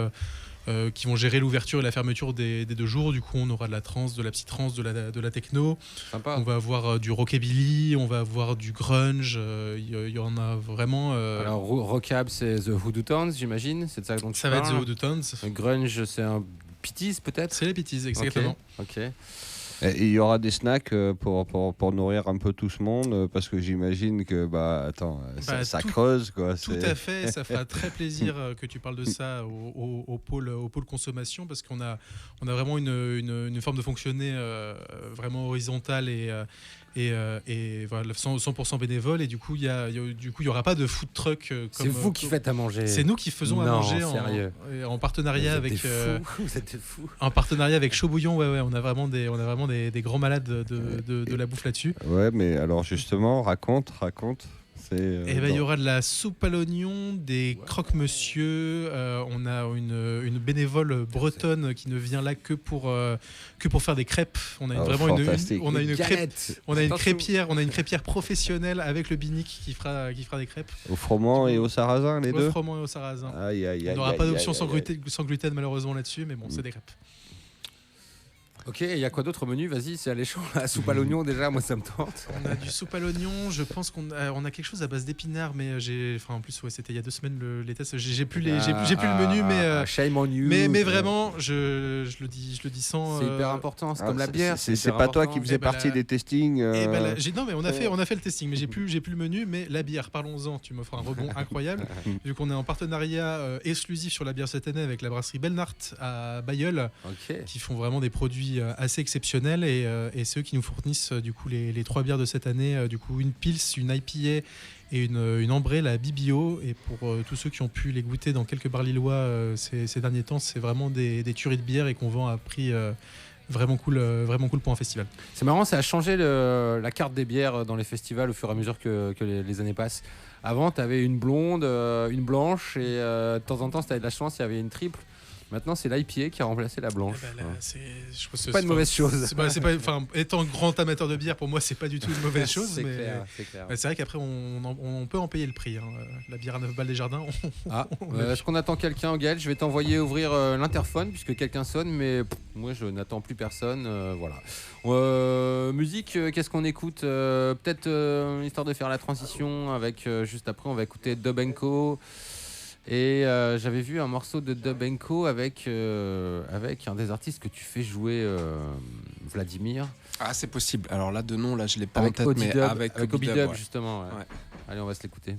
qui vont gérer l'ouverture et la fermeture des 2 jours. Du coup, on aura de la trance, de la psytrance, de la techno. Sympa. On va avoir du rockabilly, on va avoir du grunge. Il y en a vraiment. Alors, rockab, c'est The Hoodoo Towns, j'imagine. C'est de ça dont tu Ça va être parles. The Hoodoo Towns. Grunge, c'est un Pitties, peut-être. C'est les Pitties, exactement. Ok. Et il y aura des snacks pour nourrir un peu tout ce monde, parce que j'imagine que ça creuse quoi. Tout à fait, ça fera très plaisir que tu parles de ça au pôle consommation, parce qu'on a vraiment une forme de fonctionner vraiment horizontale et voilà, 100% bénévole, et du coup il y aura pas de food truck. C'est vous qui faites à manger. C'est nous qui faisons à manger en partenariat avec vous êtes des fous. En partenariat avec Chaud Bouillon. Ouais, on a vraiment des grands malades de la bouffe là-dessus. Ouais, mais alors justement, raconte. Il y aura de la soupe à l'oignon, des croque-monsieur. On a une bénévole bretonne qui ne vient là que pour faire des crêpes. On a une crêpière professionnelle avec le Binic qui fera des crêpes. Au froment et au sarrasin, les deux. Au froment et au sarrasin. Aïe, on n'aura pas d'option sans gluten malheureusement là-dessus, mais bon, c'est des crêpes. Ok, il y a quoi d'autre au menu? Vas-y, c'est alléchant. La soupe à l'oignon, déjà, moi ça me tente. On a du soupe à l'oignon, je pense qu'on a quelque chose à base d'épinards, mais en plus, c'était il y a 2 semaines les tests. J'ai plus le menu, mais. Shame on you. Mais vraiment, je le dis sans. C'est hyper important, c'est comme la bière. C'est pas toi qui faisais partie des testings. Non, mais on a fait le testing, mais j'ai plus le menu. Mais la bière, parlons-en, tu m'offres un rebond incroyable. Vu qu'on est en partenariat exclusif sur la bière cette année avec la brasserie Belnart à Bailleul, qui font vraiment des produits assez exceptionnels, et ceux qui nous fournissent du coup les 3 bières de cette année, du coup une Pils, une IPA et une ambrée, la Bibio. Et pour tous ceux qui ont pu les goûter dans quelques bars lillois ces derniers temps, c'est vraiment des tueries de bière, et qu'on vend à prix vraiment cool pour un festival. C'est marrant, ça a changé la carte des bières dans les festivals au fur et à mesure que les années passent. Avant, tu avais une blonde, une blanche, et de temps en temps, si tu avais de la chance, il y avait une triple. Maintenant, c'est l'IPA qui a remplacé la blanche. C'est pas une mauvaise chose. Étant grand amateur de bière, pour moi, c'est pas du tout une mauvaise chose. C'est mais clair, c'est clair. C'est vrai qu'après, on peut en payer le prix. La bière à 9 balles des jardins. Est-ce qu'on attend quelqu'un au Gaël? Je vais t'envoyer ouvrir l'interphone puisque quelqu'un sonne, mais moi, je n'attends plus personne. Voilà. Musique, qu'est-ce qu'on écoute? Peut-être histoire de faire la transition avec juste après, on va écouter Dub & Co. Et j'avais vu un morceau de Dub & Co avec un des artistes que tu fais jouer, Vladimir. Ah, c'est possible. Alors là, de nom, là, je l'ai pas avec en tête, mais avec Obi-Dub, ouais. justement. Ouais. Ouais. Allez, on va se l'écouter.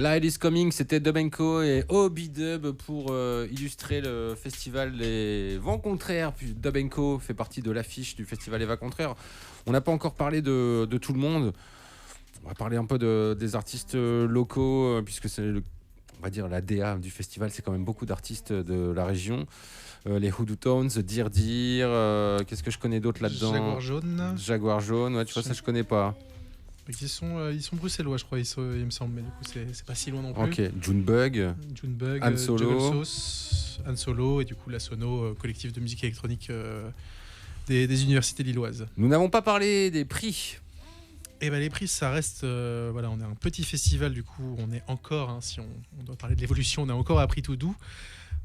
Light is Coming, c'était Dub & Co et Obi Dub pour illustrer le festival Les Vents Contraires. Puis Dub & Co fait partie de l'affiche du festival Les Vents Contraires. On n'a pas encore parlé de tout le monde. On va parler un peu des artistes locaux, puisque c'est, on va dire, la DA du festival. C'est quand même beaucoup d'artistes de la région. Les Hoodoo Tones, Dear Dear, qu'est-ce que je connais d'autre là-dedans? Jaguar Jaune, ouais, tu vois, ça je connais pas. Ils sont bruxellois, je crois, il me semble, mais du coup, c'est pas si loin non plus. Ok, Junebug, Anne Solo, et du coup, la Sono, collectif de musique électronique des universités lilloises. Nous n'avons pas parlé des prix. Et ben les prix, ça reste, voilà, on est un petit festival, du coup, on est encore, hein, si on doit parler de l'évolution, on est encore à prix tout doux.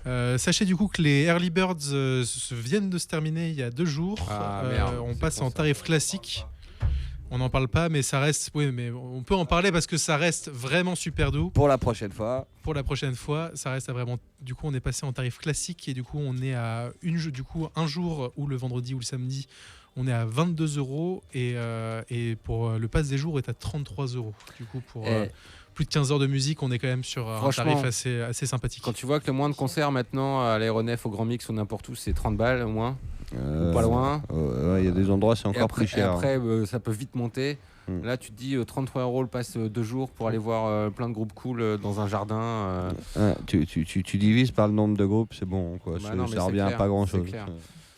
Sachez du coup que les Early Birds viennent de se terminer il y a 2 jours. On passe en tarif classique. On n'en parle pas, mais ça reste. Oui, mais on peut en parler parce que ça reste vraiment super doux. Pour la prochaine fois. Pour la prochaine fois, ça reste à vraiment. Du coup, on est passé en tarif classique et du coup, on est à un jour ou le vendredi ou le samedi, on est à 22 € et pour le pass des jours est à 33 €. Du coup, pour plus de 15 heures de musique, on est quand même sur un tarif assez sympathique. Quand tu vois que le moins de concerts maintenant à l'aéronef, au Grand Mix ou n'importe où, c'est 30 balles au moins. Ou pas loin. Il y a des endroits, c'est encore plus cher. Après, ça peut vite monter. Là, tu te dis 33 € le passe 2 jours pour aller voir plein de groupes cool dans un jardin. Tu divises par le nombre de groupes, c'est bon. Quoi. Ça revient à pas grand-chose.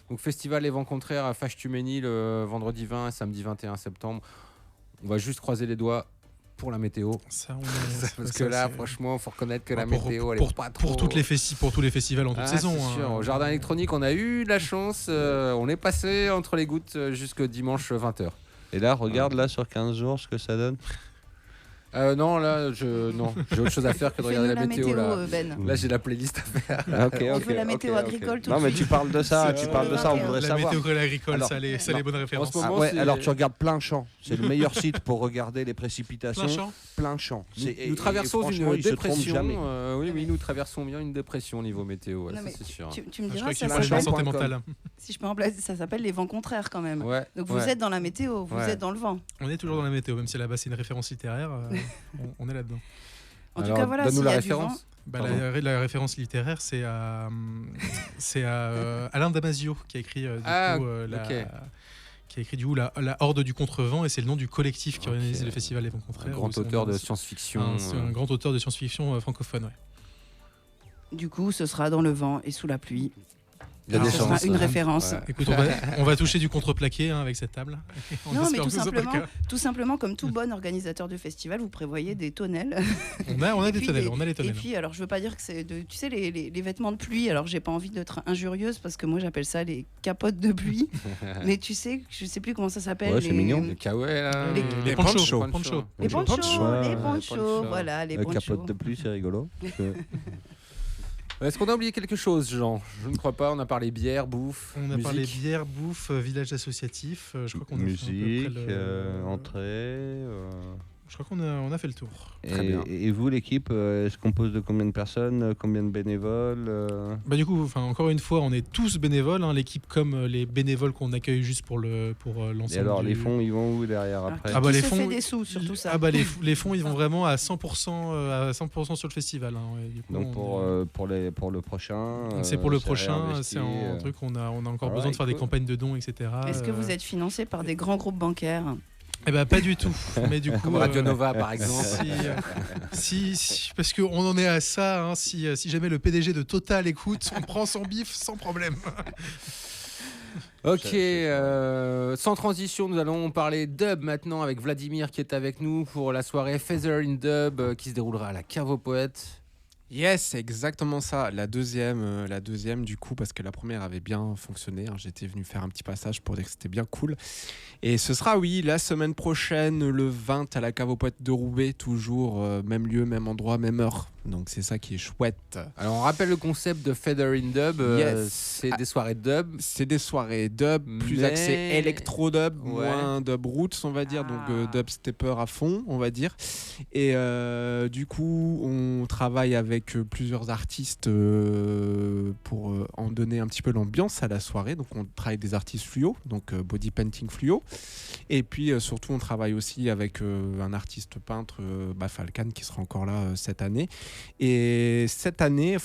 Donc, Festival Les Vents Contraires à Fâche-Tumény le vendredi 20 et samedi 21 septembre. On va juste croiser les doigts pour la météo. Parce que là, franchement, il faut reconnaître que la météo, elle est pas trop... Pour tous les festivals en toute saison. Sûr. Au Jardin électronique, on a eu la chance. On est passé entre les gouttes jusqu'au dimanche 20h. Et là, regarde là sur 15 jours ce que ça donne. Non, là, j'ai autre chose à faire que de regarder la météo. Là, j'ai la playlist à faire. On veut la météo agricole tout de suite. Non, mais tu parles de ça, on voudrait savoir. La météo agricole, ça a les bonnes références. Alors, tu regardes Plein Champ. C'est le meilleur site pour regarder les précipitations. Plein Champ. Nous traversons une dépression. Oui, nous traversons bien une dépression au niveau météo. C'est sûr. Tu me diras, ça s'appelle. Si je peux remplacer, ça s'appelle les vents contraires quand même. Donc vous êtes dans la météo, vous êtes dans le vent. On est toujours dans la météo, même si là-bas c'est une référence littéraire. On est là-dedans. En tout cas, voilà, donne-nous la référence. La référence littéraire, c'est à Alain Damasio qui a écrit la Horde du Contrevent, et c'est le nom du collectif qui organise le festival Les Vents Contraires. Un grand auteur de science-fiction. C'est un grand auteur de science-fiction francophone, ouais. Du coup, ce sera dans le vent et sous la pluie. Il y a des chances. Ce sera une référence. Ouais. Écoute, on va toucher du contreplaqué avec cette table. Non, mais tout simplement, comme tout bon organisateur de festival, vous prévoyez des tonnelles. On a des tonnelles. Et puis, alors, je veux pas dire que c'est tu sais, les vêtements de pluie. Alors, j'ai pas envie d'être injurieuse parce que moi, j'appelle ça les capotes de pluie. Mais tu sais, je sais plus comment ça s'appelle. Ouais, c'est mignon. Les kawaii, là. Les ponchos. Les ponchos. Voilà, les ponchos. Capotes de pluie, c'est rigolo. Est-ce qu'on a oublié quelque chose, Jean? Je ne crois pas. On a parlé bière, bouffe, on a musique. parlé bière, bouffe, village associatif. Je crois qu'on a musique, entrée. Je crois qu'on a fait le tour. Très bien. Et vous, l'équipe, elle se compose de combien de personnes, combien de bénévoles Du coup, encore une fois, on est tous bénévoles, hein, l'équipe comme les bénévoles qu'on accueille juste pour l'ensemble. Et alors, les fonds, ils vont où derrière après? Les fonds, fait des sous sur tout ça. Les fonds, ils vont vraiment à 100% sur le festival. Hein, et du coup, donc pour le prochain. C'est pour le prochain. C'est un truc. On a encore besoin de faire des campagnes de dons, etc. Est-ce que vous êtes financé par des grands groupes bancaires? Pas du tout. Mais du coup, comme Radio Nova par exemple. Si, parce qu'on en est à ça. Hein, si jamais le PDG de Total écoute, on prend son bif sans problème. Ok, sans transition, nous allons parler dub maintenant avec Vladimir qui est avec nous pour la soirée Feather in Dub qui se déroulera à la Cave aux Poètes. Yes, c'est exactement ça. La deuxième du coup, parce que la première avait bien fonctionné. Hein. J'étais venu faire un petit passage pour dire que c'était bien cool. Et ce sera, la semaine prochaine, le 20 à la Cave aux Poètes de Roubaix, toujours même lieu, même endroit, même heure. Donc c'est ça qui est chouette. Alors on rappelle le concept de Feather in Dub. Yes. C'est des soirées dub. C'est des soirées dub, plus axées électro-dub, moins dub roots, on va dire. Donc dub stepper à fond, on va dire. Et du coup, on travaille avec plusieurs artistes pour en donner un petit peu l'ambiance à la soirée. Donc on travaille avec des artistes fluo, donc body painting fluo. Et puis surtout, on travaille aussi avec un artiste peintre, Falcan, qui sera encore là cette année. Et cette année,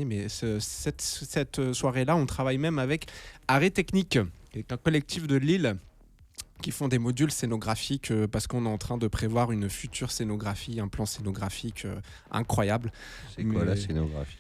mais cette soirée-là, on travaille même avec Arrêt Technique, qui est un collectif de Lille qui font des modules scénographiques parce qu'on est en train de prévoir une future scénographie, un plan scénographique incroyable. C'est quoi la scénographie?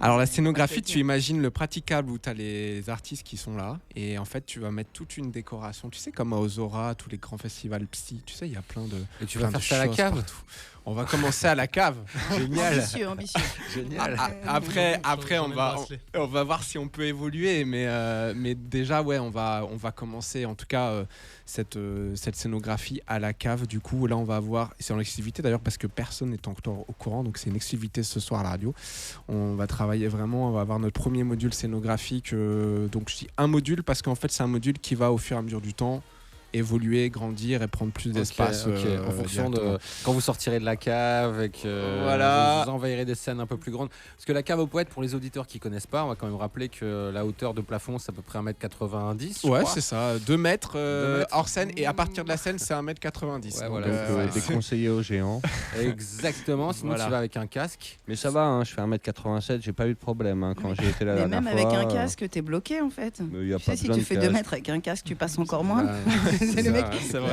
Alors la scénographie, tu imagines le praticable où tu as les artistes qui sont là et en fait tu vas mettre toute une décoration, tu sais comme à Ozora, tous les grands festivals psy, tu sais il y a plein de Et tu vas faire ça à la cave partout. On va commencer à la cave. Génial. Ambitieux. Génial. Après on va voir si on peut évoluer, mais déjà ouais, on va commencer en tout cas cette scénographie à la cave. Du coup là on va avoir, c'est en exclusivité d'ailleurs parce que personne n'est encore au courant, donc c'est une exclusivité ce soir à la radio. On va travailler vraiment, on va avoir notre premier module scénographique. Donc je dis un module parce qu'en fait c'est un module qui va au fur et à mesure du temps évoluer, grandir et prendre plus d'espace en fonction de quand vous sortirez de la cave et que voilà. vous envahirez des scènes un peu plus grandes, parce que la cave aux poètes, pour les auditeurs qui connaissent pas, on va quand même rappeler que la hauteur de plafond c'est à peu près 1m90. Ouais, c'est ça, 2 mètres hors scène, et à partir de la scène c'est 1m90. Ouais, voilà, déconseillé aux géants. Exactement, sinon tu vas avec un casque. Mais ça va, hein, je fais 1m87, j'ai pas eu de problème quand j'ai été là la dernière fois. Mais même avec un casque, t'es bloqué en fait. Si tu fais 2 mètres avec un casque, tu passes encore moins. C'est le mec,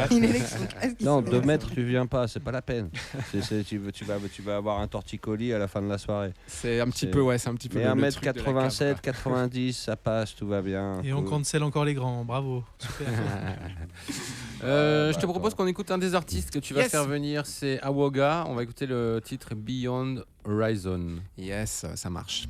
il est avec son casque. Non, 2 mètres, tu viens pas, c'est pas la peine. Tu vas avoir un torticolis à la fin de la soirée. C'est un petit peu, ouais, c'est un petit peu. Mais 1m87, 90, ça passe, tout va bien. Et on cancelle encore les grands, bravo. Super. Je te propose qu'on écoute un des artistes que tu vas faire venir, c'est Awoga. On va écouter le titre Beyond Horizon. Yes, ça marche.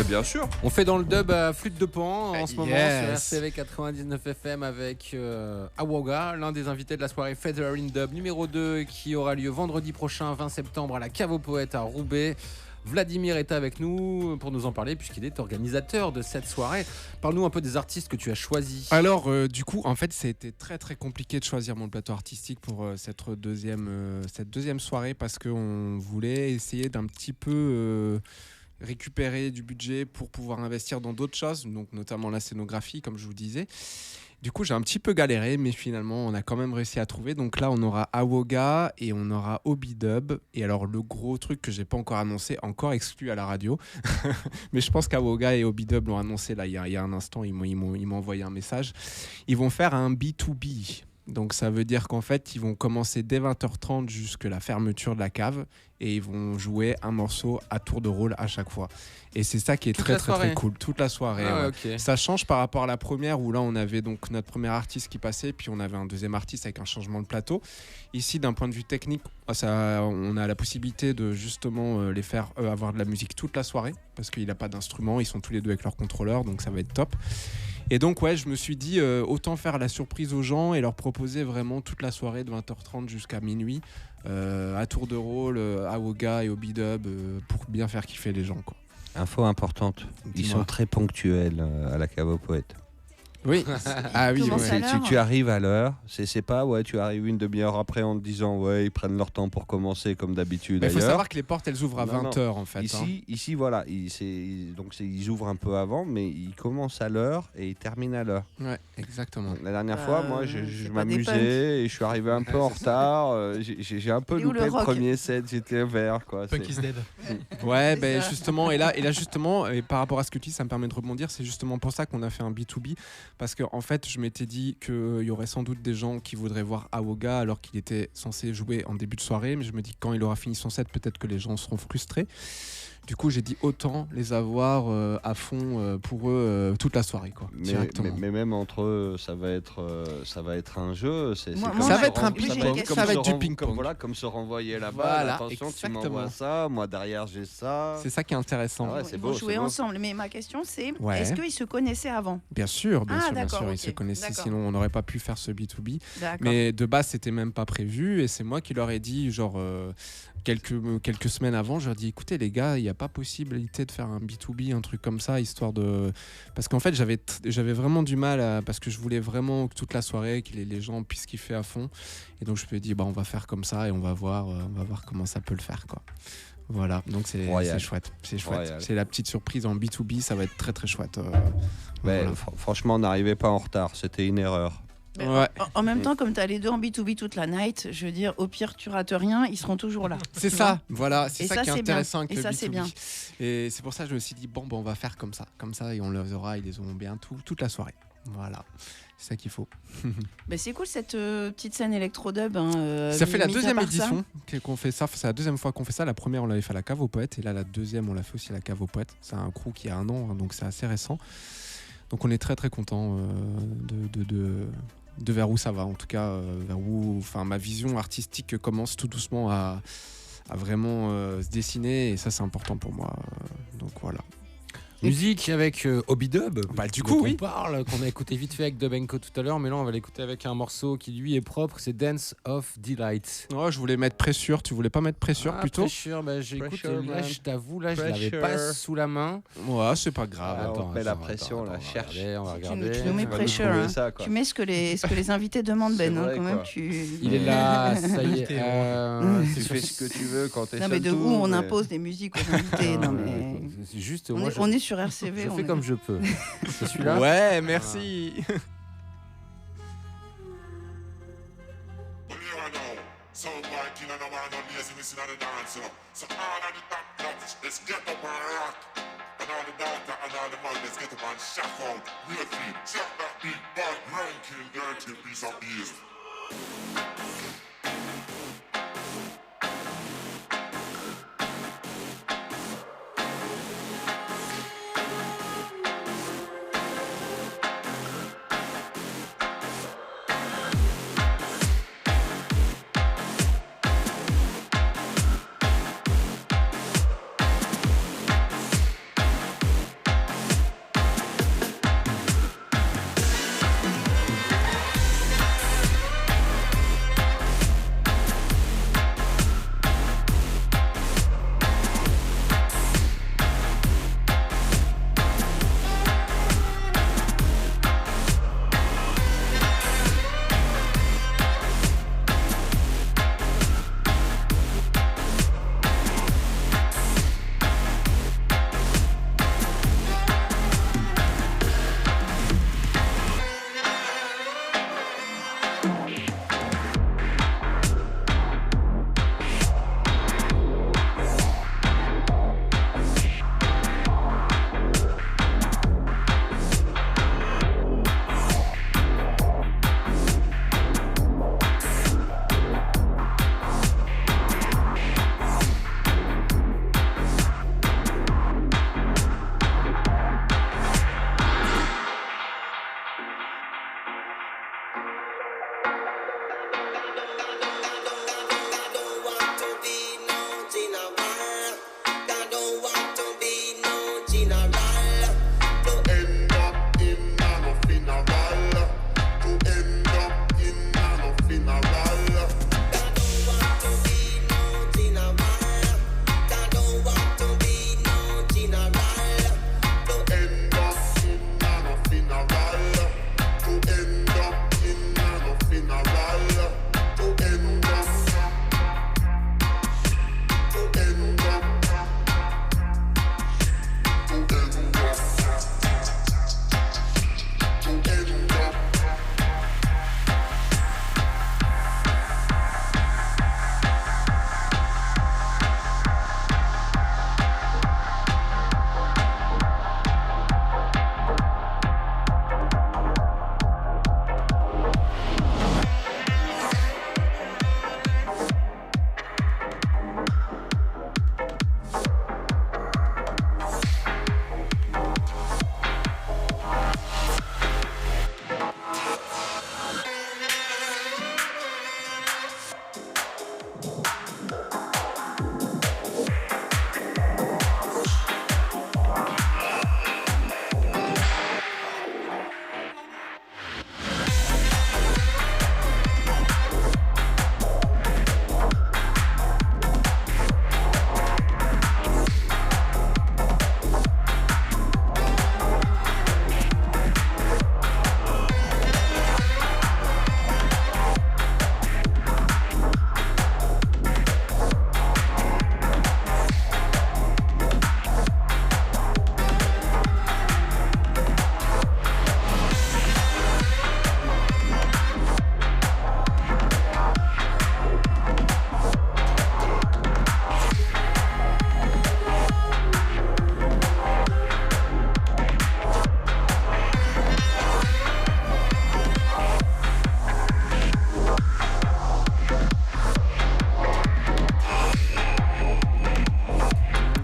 Bien sûr. On fait dans le dub à Flûte de Pan en ce moment Yes. sur RCV 99 FM avec Awoga, l'un des invités de la soirée Feather in Dub numéro 2 qui aura lieu vendredi prochain 20 septembre à la Cave aux Poètes à Roubaix. Vladimir est avec nous pour nous en parler puisqu'il est organisateur de cette soirée. Parle-nous un peu des artistes que tu as choisis. Alors du coup en fait ça a été très très compliqué de choisir mon plateau artistique pour cette deuxième soirée parce qu'on voulait essayer d'un petit peu récupérer du budget pour pouvoir investir dans d'autres choses, donc notamment la scénographie comme je vous disais. Du coup j'ai un petit peu galéré mais finalement on a quand même réussi à trouver. Donc là on aura Awoga et on aura Obidub. Et alors le gros truc que j'ai pas encore annoncé, encore exclu à la radio mais je pense qu'Awoga et Obidub l'ont annoncé là il y a un instant, ils m'ont envoyé un message. Ils vont faire un B2B. Donc ça veut dire qu'en fait ils vont commencer dès 20h30 jusqu'à la fermeture de la cave et ils vont jouer un morceau à tour de rôle à chaque fois. Et c'est ça qui est très cool, toute la soirée. Ah, ouais. okay. Ça change par rapport à la première où là on avait donc notre premier artiste qui passait puis on avait un deuxième artiste avec un changement de plateau. Ici d'un point de vue technique, on a la possibilité de justement les faire avoir de la musique toute la soirée parce qu'il n'a pas d'instrument, ils sont tous les deux avec leur contrôleur donc ça va être top. Et donc ouais, je me suis dit autant faire la surprise aux gens et leur proposer vraiment toute la soirée de 20h30 jusqu'à minuit à tour de rôle, Awoga et Obidub pour bien faire kiffer les gens quoi. Info importante, ils sont très ponctuels à la Cave aux Poètes. Oui. Ah oui, ouais. Tu arrives à l'heure, c'est pas tu arrives une demi-heure après en te disant ils prennent leur temps pour commencer comme d'habitude. Il faut savoir que les portes elles ouvrent à 20h en fait. Ici voilà, ils ouvrent un peu avant mais ils commencent à l'heure et ils terminent à l'heure. Ouais, exactement. La dernière fois moi je m'amusais et je suis arrivé un peu en retard, j'ai un peu loupé le premier set, j'étais vert quoi. Punk is dead. Ouais, ben justement et là justement et par rapport à ce que tu dis, ça me permet de rebondir, c'est justement pour ça qu'on a fait un B2B. Parce qu'en fait, je m'étais dit qu'il y aurait sans doute des gens qui voudraient voir Awoga alors qu'il était censé jouer en début de soirée. Mais je me dis que quand il aura fini son set, peut-être que les gens seront frustrés. Du coup, j'ai dit autant les avoir à fond pour eux toute la soirée, quoi. Mais même entre eux, ça va être un jeu. Ça va être un ping-pong. Ça va être du ping-pong. Voilà, comme se renvoyer là-bas. Voilà, attention, exactement. tu m'envoies ça. Moi derrière, j'ai ça. C'est ça qui est intéressant. Ah ouais, c'est Ils beau, vont jouer c'est beau. ensemble. Mais ma question, c'est Ouais. est-ce qu'ils se connaissaient avant? Bien sûr, d'accord, ils ok, se connaissaient. d'accord. Sinon, on n'aurait pas pu faire ce B2B. D'accord. Mais de base, c'était même pas prévu. Et c'est moi qui leur ai dit, genre quelques semaines avant, je leur ai dit, écoutez les gars, il n'y a pas possibilité de faire un B2B, un truc comme ça, histoire de... Parce qu'en fait, j'avais vraiment du mal parce que je voulais vraiment que toute la soirée, que les gens puissent kiffer à fond. Et donc, je me suis dit, on va faire comme ça et on va voir comment ça peut le faire, quoi. Voilà, donc c'est chouette. C'est chouette. Royal. C'est la petite surprise en B2B, ça va être très très chouette. Mais Voilà. franchement, on n'arrivait pas en retard, c'était une erreur. Mais Ouais. en même temps, comme tu as les deux en B2B toute la night, je veux dire, au pire, tu rates rien, ils seront toujours là. C'est Tu ça, vois. voilà, c'est Et ça ça, qui est c'est bien. intéressant avec Et le ça, B2B. c'est bien. Et c'est pour ça que je me suis dit, on va faire comme ça, et on les aura, ils les auront bien toute la soirée. Voilà, c'est ça qu'il faut. Mais c'est cool cette petite scène électro-dub. Ça fait la mis à deuxième part édition qu'on fait ça, c'est la deuxième fois qu'on fait ça. La première, on l'avait fait à la Cave aux Poètes, et là, la deuxième, on l'a fait aussi à la Cave aux Poètes. C'est un crew qui a 1 an, donc c'est assez récent. Donc on est très très content de vers où ça va, en tout cas vers où ma vision artistique commence tout doucement à vraiment se dessiner, et ça c'est important pour moi, donc voilà. Musique avec Obi-Dub. Du coup, oui. On parle, qu'on a écouté vite fait avec Dub & Co tout à l'heure, mais là on va l'écouter avec un morceau qui lui est propre, c'est Dance of Delight. Oh, je voulais mettre Pressure, tu voulais pas mettre Pressure plutôt? Pressure, j'ai écouté, là je t'avoue, là je l'avais Pressure. pas sous la main. Ouais, c'est pas grave. on met la pression, là, cherche. On va regarder. Tu nous mets Pressure. Hein. ça, quoi. Tu mets ce que les invités demandent, Ben. C'est vrai, Quand même, quoi. Il est là, ça y est. Tu fais ce que tu veux quand t'es Non, mais de où on impose des musiques aux invités. Non, mais... C'est juste, on est sur RCV. Je fais comme je peux. C'est celui-là. Ouais, merci. So like you know, no man, no lazy, missing on the dance, you know. So all of the top nuts, let's get up and rock. And all the daughter and all the man, let's get up and shock out. Real feel, shock that big bad, ranking, dirty piece of beast.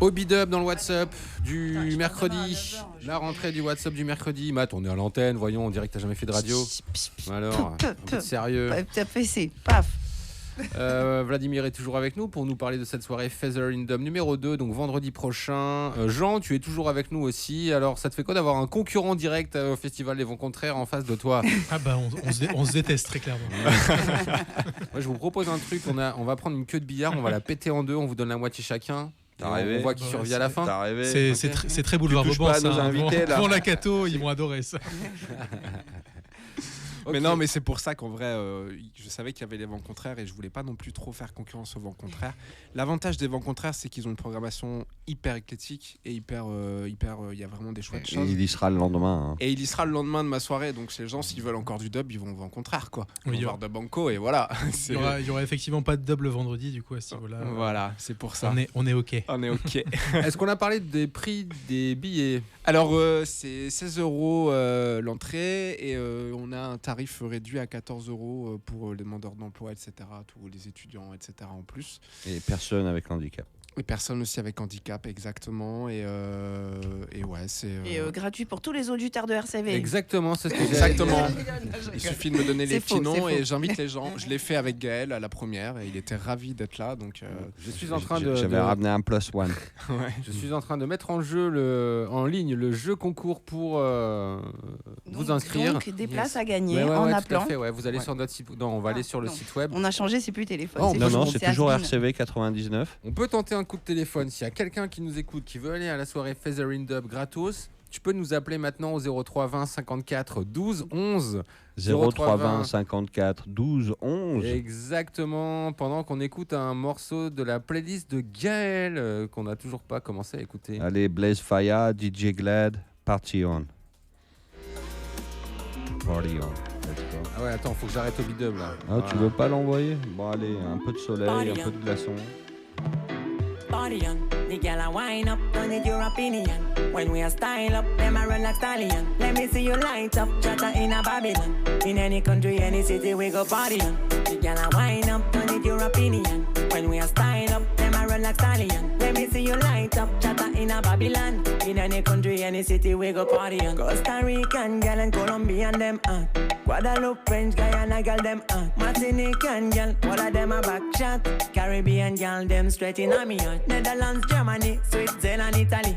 Obi-Dub dans le WhatsApp du mercredi. La rentrée du WhatsApp du mercredi. Matt, on est à l'antenne, voyons, on dirait que t'as jamais fait de radio. Alors, un peu de sérieux. T'as fait, c'est paf. Vladimir est toujours avec nous pour nous parler de cette soirée Feather in Dub numéro 2, donc vendredi prochain. Jean, tu es toujours avec nous aussi. Alors, ça te fait quoi d'avoir un concurrent direct au Festival des Vents Contraires en face de toi? Ah bah, on se déteste très clairement. Moi, je vous propose un truc. On va prendre une queue de billard, on va la péter en deux, on vous donne la moitié chacun. On voit qui survit à la fin. C'est très boulevard Vauban, ça. Avant la Cato, ils vont adorer ça. Mais non, mais c'est pour ça qu'en vrai, je savais qu'il y avait les vents contraires et je voulais pas non plus trop faire concurrence aux vents contraires. L'avantage des vents contraires, c'est qu'ils ont une programmation hyper éclectique et hyper, il y a vraiment des chouettes choses. Et il y sera le lendemain. Hein. Et il y sera le lendemain de ma soirée, donc les gens, s'ils veulent encore du dub, ils vont au vent contraire, quoi. Ils vont voir de Banco et voilà. Il y aura effectivement pas de dub le vendredi, du coup, à ce niveau-là. Voilà, c'est pour ça. On est OK. On est OK. Est-ce qu'on a parlé des prix des billets? Alors, c'est 16 € l'entrée et on a un tarif réduit à 14 € pour les demandeurs d'emploi, etc., tous les étudiants, etc. en plus. Et personne avec handicap. Et personnes aussi avec handicap, exactement. Et ouais, c'est. Et gratuit pour tous les auditeurs de RCV. Exactement, c'est ce que j'ai. Exactement. Il suffit de me donner les faux, petits noms c'est faux. et j'invite les gens. Je l'ai fait avec Gaël à la première et il était ravi d'être là. Donc, je suis en train de. J'avais ramené un +1. Ouais. Je suis en train de mettre en ligne le jeu concours pour vous inscrire. Donc, des places à gagner Ouais, en tout appelant. à fait, ouais. Vous allez sur notre site. Non, on va aller sur le site web. On a changé, c'est plus téléphone. Oh, Non, c'est toujours Asbin. RCV 99. On peut tenter un coup de téléphone. S'il y a quelqu'un qui nous écoute, qui veut aller à la soirée Feather in Dub gratos, tu peux nous appeler maintenant au 03 20 54 12 11. 03 20 54 12 11. Exactement. Pendant qu'on écoute un morceau de la playlist de Gaël qu'on n'a toujours pas commencé à écouter. Allez, Blaze Faya, DJ Glad, Party On. Party On. Let's go. Ah ouais, attends, faut que j'arrête au bidub là. Ah, tu veux pas l'envoyer? Bon, allez, un peu de soleil, un peu de glaçon. Party on, the gal a wine up, don't need your opinion. When we are style up, them a run like stallion. Let me see you light up, chatter in a Babylon. In any country, any city, we go party on. The gal a wine up, don't need your opinion. When we are style up, them a run like stallion. Let me see you light up, chatter in a Babylon. In any country, any city, we go party on. Costa Rican gal and Colombian them Guadeloupe, French, Guyana gal them Martinican gal, all of them a back shot. Caribbean gal them straight in a me heart. Netherlands, Germany, Switzerland, Italy.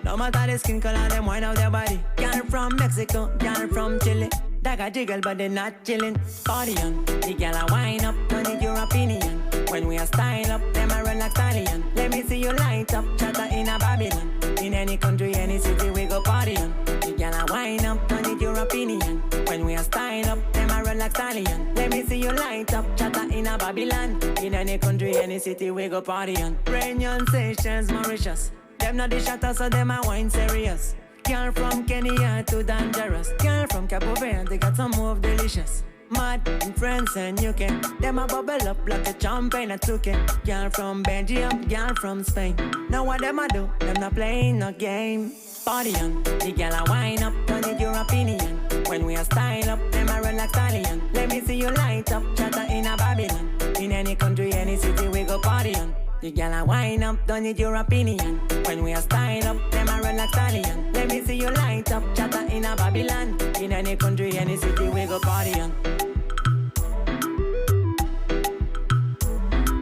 No matter the skin color, them wine out their body. Girl from Mexico, girl from Chile. That got jiggle, but they not chillin'. Party on, the girl a wine up, don't need your opinion. When we are style up, them a run like stallion. Let me see you light up, chatter in a Babylon. In any country, any city, we go party on. The girl a wine up, don't need your opinion. When we are style up, them a run like stallion. Let me see you light up, chatter in a Babylon. In any country, any city, we go party on. Reunion, Seychelles, Mauritius. Them not the shatter, so them a wine serious. Girl from Kenya to dangerous. Girl from Cabo Verde, they got some move delicious. Mad in France and UK. Them a bubble up like a champagne at 2K. Girl from Belgium, girl from Spain. Now what them a do? Them not playing no game. Party on, the girl a wine up, don't need your opinion. When we are style up, them a run like stallion. Let me see you light up, chatter in a Babylon. In any country, any city, we go party on. The girl a wine up, don't need your opinion. When we are style up, them a run like stallion. Let me see you light up, chatter in a Babylon. In any country, any city, we go party on.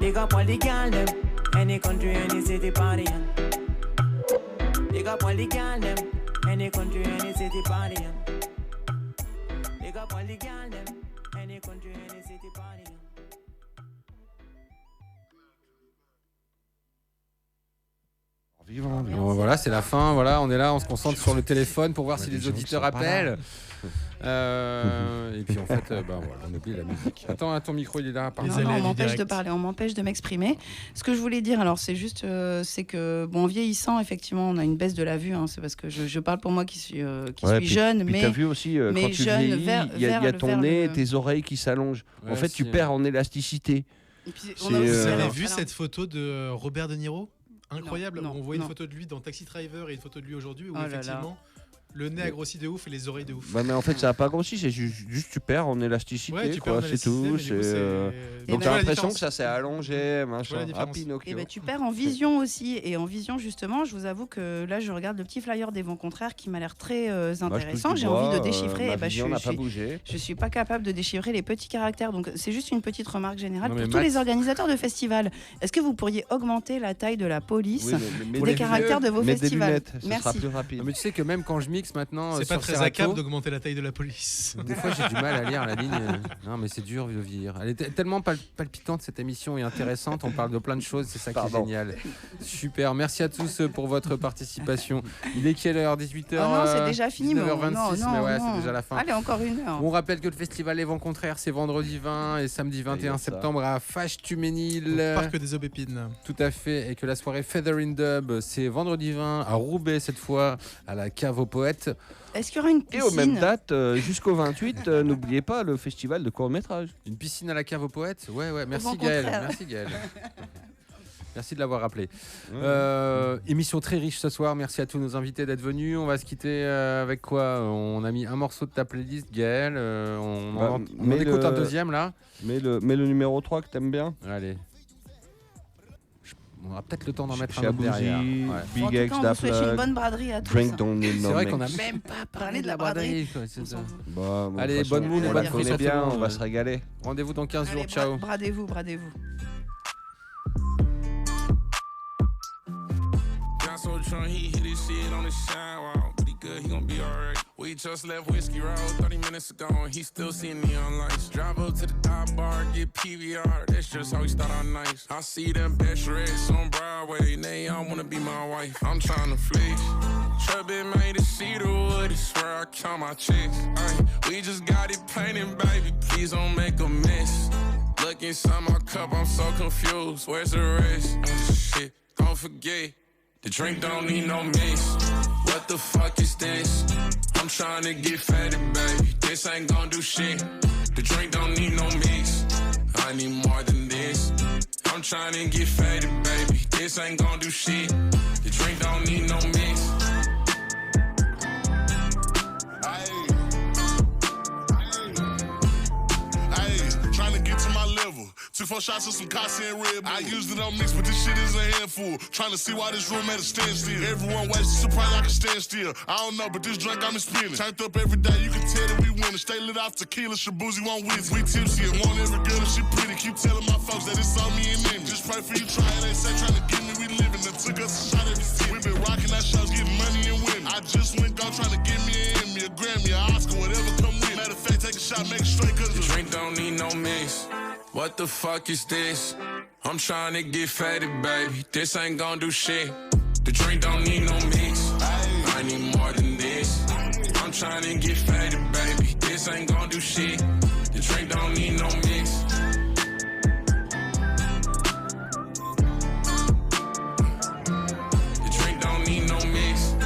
Big up all the girl them, any country, any city, party on. Big up all the girl them, any country, any city, party on. Big up all the girl them, any country, any city, party on. Vivant. Bon, voilà, c'est la fin. Voilà, on est là, on se concentre sur le téléphone pour voir si les auditeurs appellent. Et puis en fait, voilà, on oublie la musique. Attends, ton micro il est là. Non, on m'empêche de parler, on m'empêche de m'exprimer. Ce que je voulais dire, alors c'est juste, c'est que bon, en vieillissant, effectivement, on a une baisse de la vue. Hein, c'est parce que je parle pour moi qui suis jeune, puis mais t'as vu aussi mais quand tu jeune, vieillis, il y a ton nez, tes oreilles qui s'allongent. Ouais, en fait, tu perds en élasticité. Vous avez vu cette photo de Robert De Niro? Incroyable. Non, on voit non. une photo de lui dans Taxi Driver et une photo de lui aujourd'hui où Oh là là. effectivement Le nez a grossi de ouf et les oreilles de ouf. Bah mais en fait ça a pas grossi, c'est juste tu perds en élasticité, Ouais, tu quoi, perds en c'est tout. élasticité, mais du coup, c'est- Donc Et t'as ben, l'impression la que ça s'est allongé, vois machin. la Ah, différence. Pinocchio. Et ben, tu perds en vision aussi. Et en vision, justement, je vous avoue que là, je regarde le petit flyer des vents contraires qui m'a l'air très intéressant. J'ai envie de déchiffrer. Ma Et ben, vision n'a pas bougé. je suis pas capable de déchiffrer les petits caractères. Donc, c'est juste une petite remarque générale Non, mais pour tous Max- les organisateurs de festivals. Est-ce que vous pourriez augmenter la taille de la police Oui, mais pour les caractères de vos mets des festivals? lunettes, ça Merci. sera plus rapide. Non, mais tu sais que même quand je mixe maintenant C'est pas sur très Serato, accable d'augmenter la taille de la police. des fois j'ai du mal à lire la ligne. Non mais c'est dur de vieillir. Elle est tellement palpitante cette émission et intéressante. On parle de plein de choses, c'est ça qui est génial. Super, merci à tous pour votre participation. Il est quelle heure? 18h. Oh non, c'est déjà fini. 19h26, non, mais ouais, non. c'est déjà la fin. Allez, encore une heure. On rappelle que le festival Les Vents Contraires, c'est vendredi 20 et samedi 21 septembre à Fâche-Tuménil. Au parc des Aubépines. Tout à fait. Et que la soirée Feather in Dub, c'est vendredi 20 à Roubaix cette fois, à la Cave aux Poètes. Est-ce qu'il y aura une Et piscine? aux mêmes dates, jusqu'au 28, n'oubliez pas le festival de court-métrage. Une piscine à la Cave aux Poètes? Ouais, merci Vent Gaël. contraire. Merci Gaël. Merci de l'avoir rappelé. Émission très riche ce soir. Merci à tous nos invités d'être venus. On va se quitter avec quoi? On a mis un morceau de ta playlist, Gaël. On en écoute un deuxième là. Mets le numéro 3 que t'aimes bien. Allez. On aura peut-être le temps d'en mettre un Chez autre derrière. Abouzi, Ouais. Big En tout X, cas, on vous souhaite une Daflag, bonne braderie à tous. Drink Don't Need C'est No vrai Mix. qu'on n'a Même même pas pas parlé parlé de la braderie. quoi, c'est ça. Bah, Allez, de toute façon, bonne moon, on bonne la connaît fête bien, surtout. on va se régaler. Rendez-vous dans 15 jours. Allez, Ciao. bradez-vous, bradez-vous. Got so drunk, he hit his shit on the sidewalk. But he good, he gon' be alright. We just left Whiskey Road 30 minutes ago, and he still seeing neon lights. Drive up to the dive bar, get PVR. That's just how we start our nights. I see them bachelorettes on Broadway, and they all wanna be my wife. I'm tryna flex. Trap been made to see the wood, I swear I count my checks. We just got it painted, baby, please don't make a mess. Look inside my cup, I'm so confused. Where's the rest? Shit, don't forget. The drink don't need no mix. What the fuck is this? I'm tryna get fatted, baby. This ain't gon' do shit. The drink don't need no mix. I need more than this. I'm tryna get fatted, baby. This ain't gon' do shit. The drink don't need no mix. Trying to get to my level. Took 4 shots of some Casa and Red Bull. I usually don't mix, but this shit is a handful. Trying to see why this room at a standstill. Everyone wasted, surprised I can stand still. I don't know, but this drink got me spinning. Turned up every day, you can tell that we winning. Stay lit off tequila, Shabuzi won't win. We tipsy and want every girl and she pretty. Keep telling my folks that it's on me and them. Just pray for you, try it, ain't say trying to get me, we living. Then took us a shot every city. We been rocking that shows, getting money and winning. I just went gone trying to get me an Emmy, a Grammy, an Oscar, whatever come with. Matter of fact, take a shot, make it straight, cause The drink don't need no mix. What the fuck is this? I'm tryna get fatted, baby. This ain't gon' do shit. The drink don't need no mix. I need more than this. I'm tryna get fatted, baby. This ain't gon' do shit. The drink don't need no mix. The drink don't need no mix.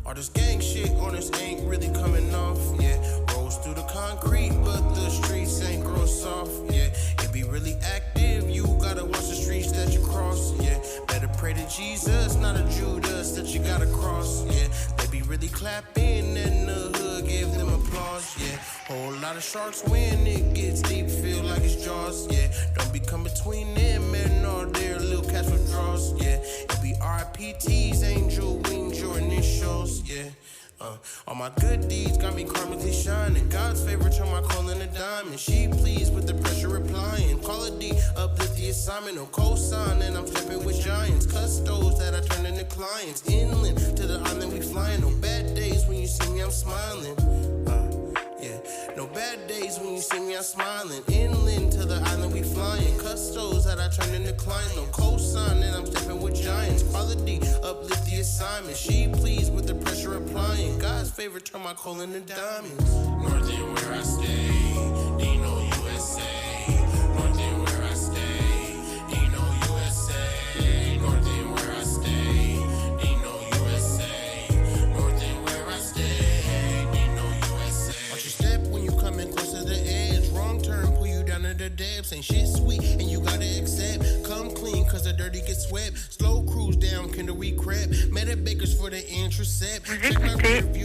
All this gang shit on us ain't really coming off, yeah. Rolls through the concrete, but the streets ain't grow soft, yeah. It be really active, you gotta watch the streets that you cross, yeah. Better pray to Jesus, not a Judas that you gotta cross, yeah. They be really clapping in the hood, give them applause, yeah. Whole lot of sharks when it gets deep, feel like it's Jaws, yeah. Don't be come between them and all their little cash withdrawals, yeah. It be RPTs, Angel Wings, your initials, yeah. All my good deeds got me karmically shining. God's favor turn my coal into diamond. She pleased with the pressure replying. Call it D, uplift the assignment. No cosign, and I'm stepping with giants. Custos that I turn into clients. Inland to the island we flying. No bad days when you see me, I'm smiling. Yeah, no bad days when you see me, I'm smiling. Inland to the island we flying. Custos that I turn into clients. No cosign, and I'm stepping with giants. Quality, uplift the Miss Simon. She pleased with the pressure applying. God's favorite turn my coal into diamonds. North end where I stay, Dino USA. North end where I stay, Dino USA. North end where I stay, Dino USA. North end where I stay, Dino USA. Watch your step when you coming close to the edge. Wrong turn, pull you down to the depths. Ain't shit sweet, and you gotta accept. Come clean, cause the dirty gets swept. Slow cruise down, Kinder we crap. Met at Baker's for the intercept. Check my review.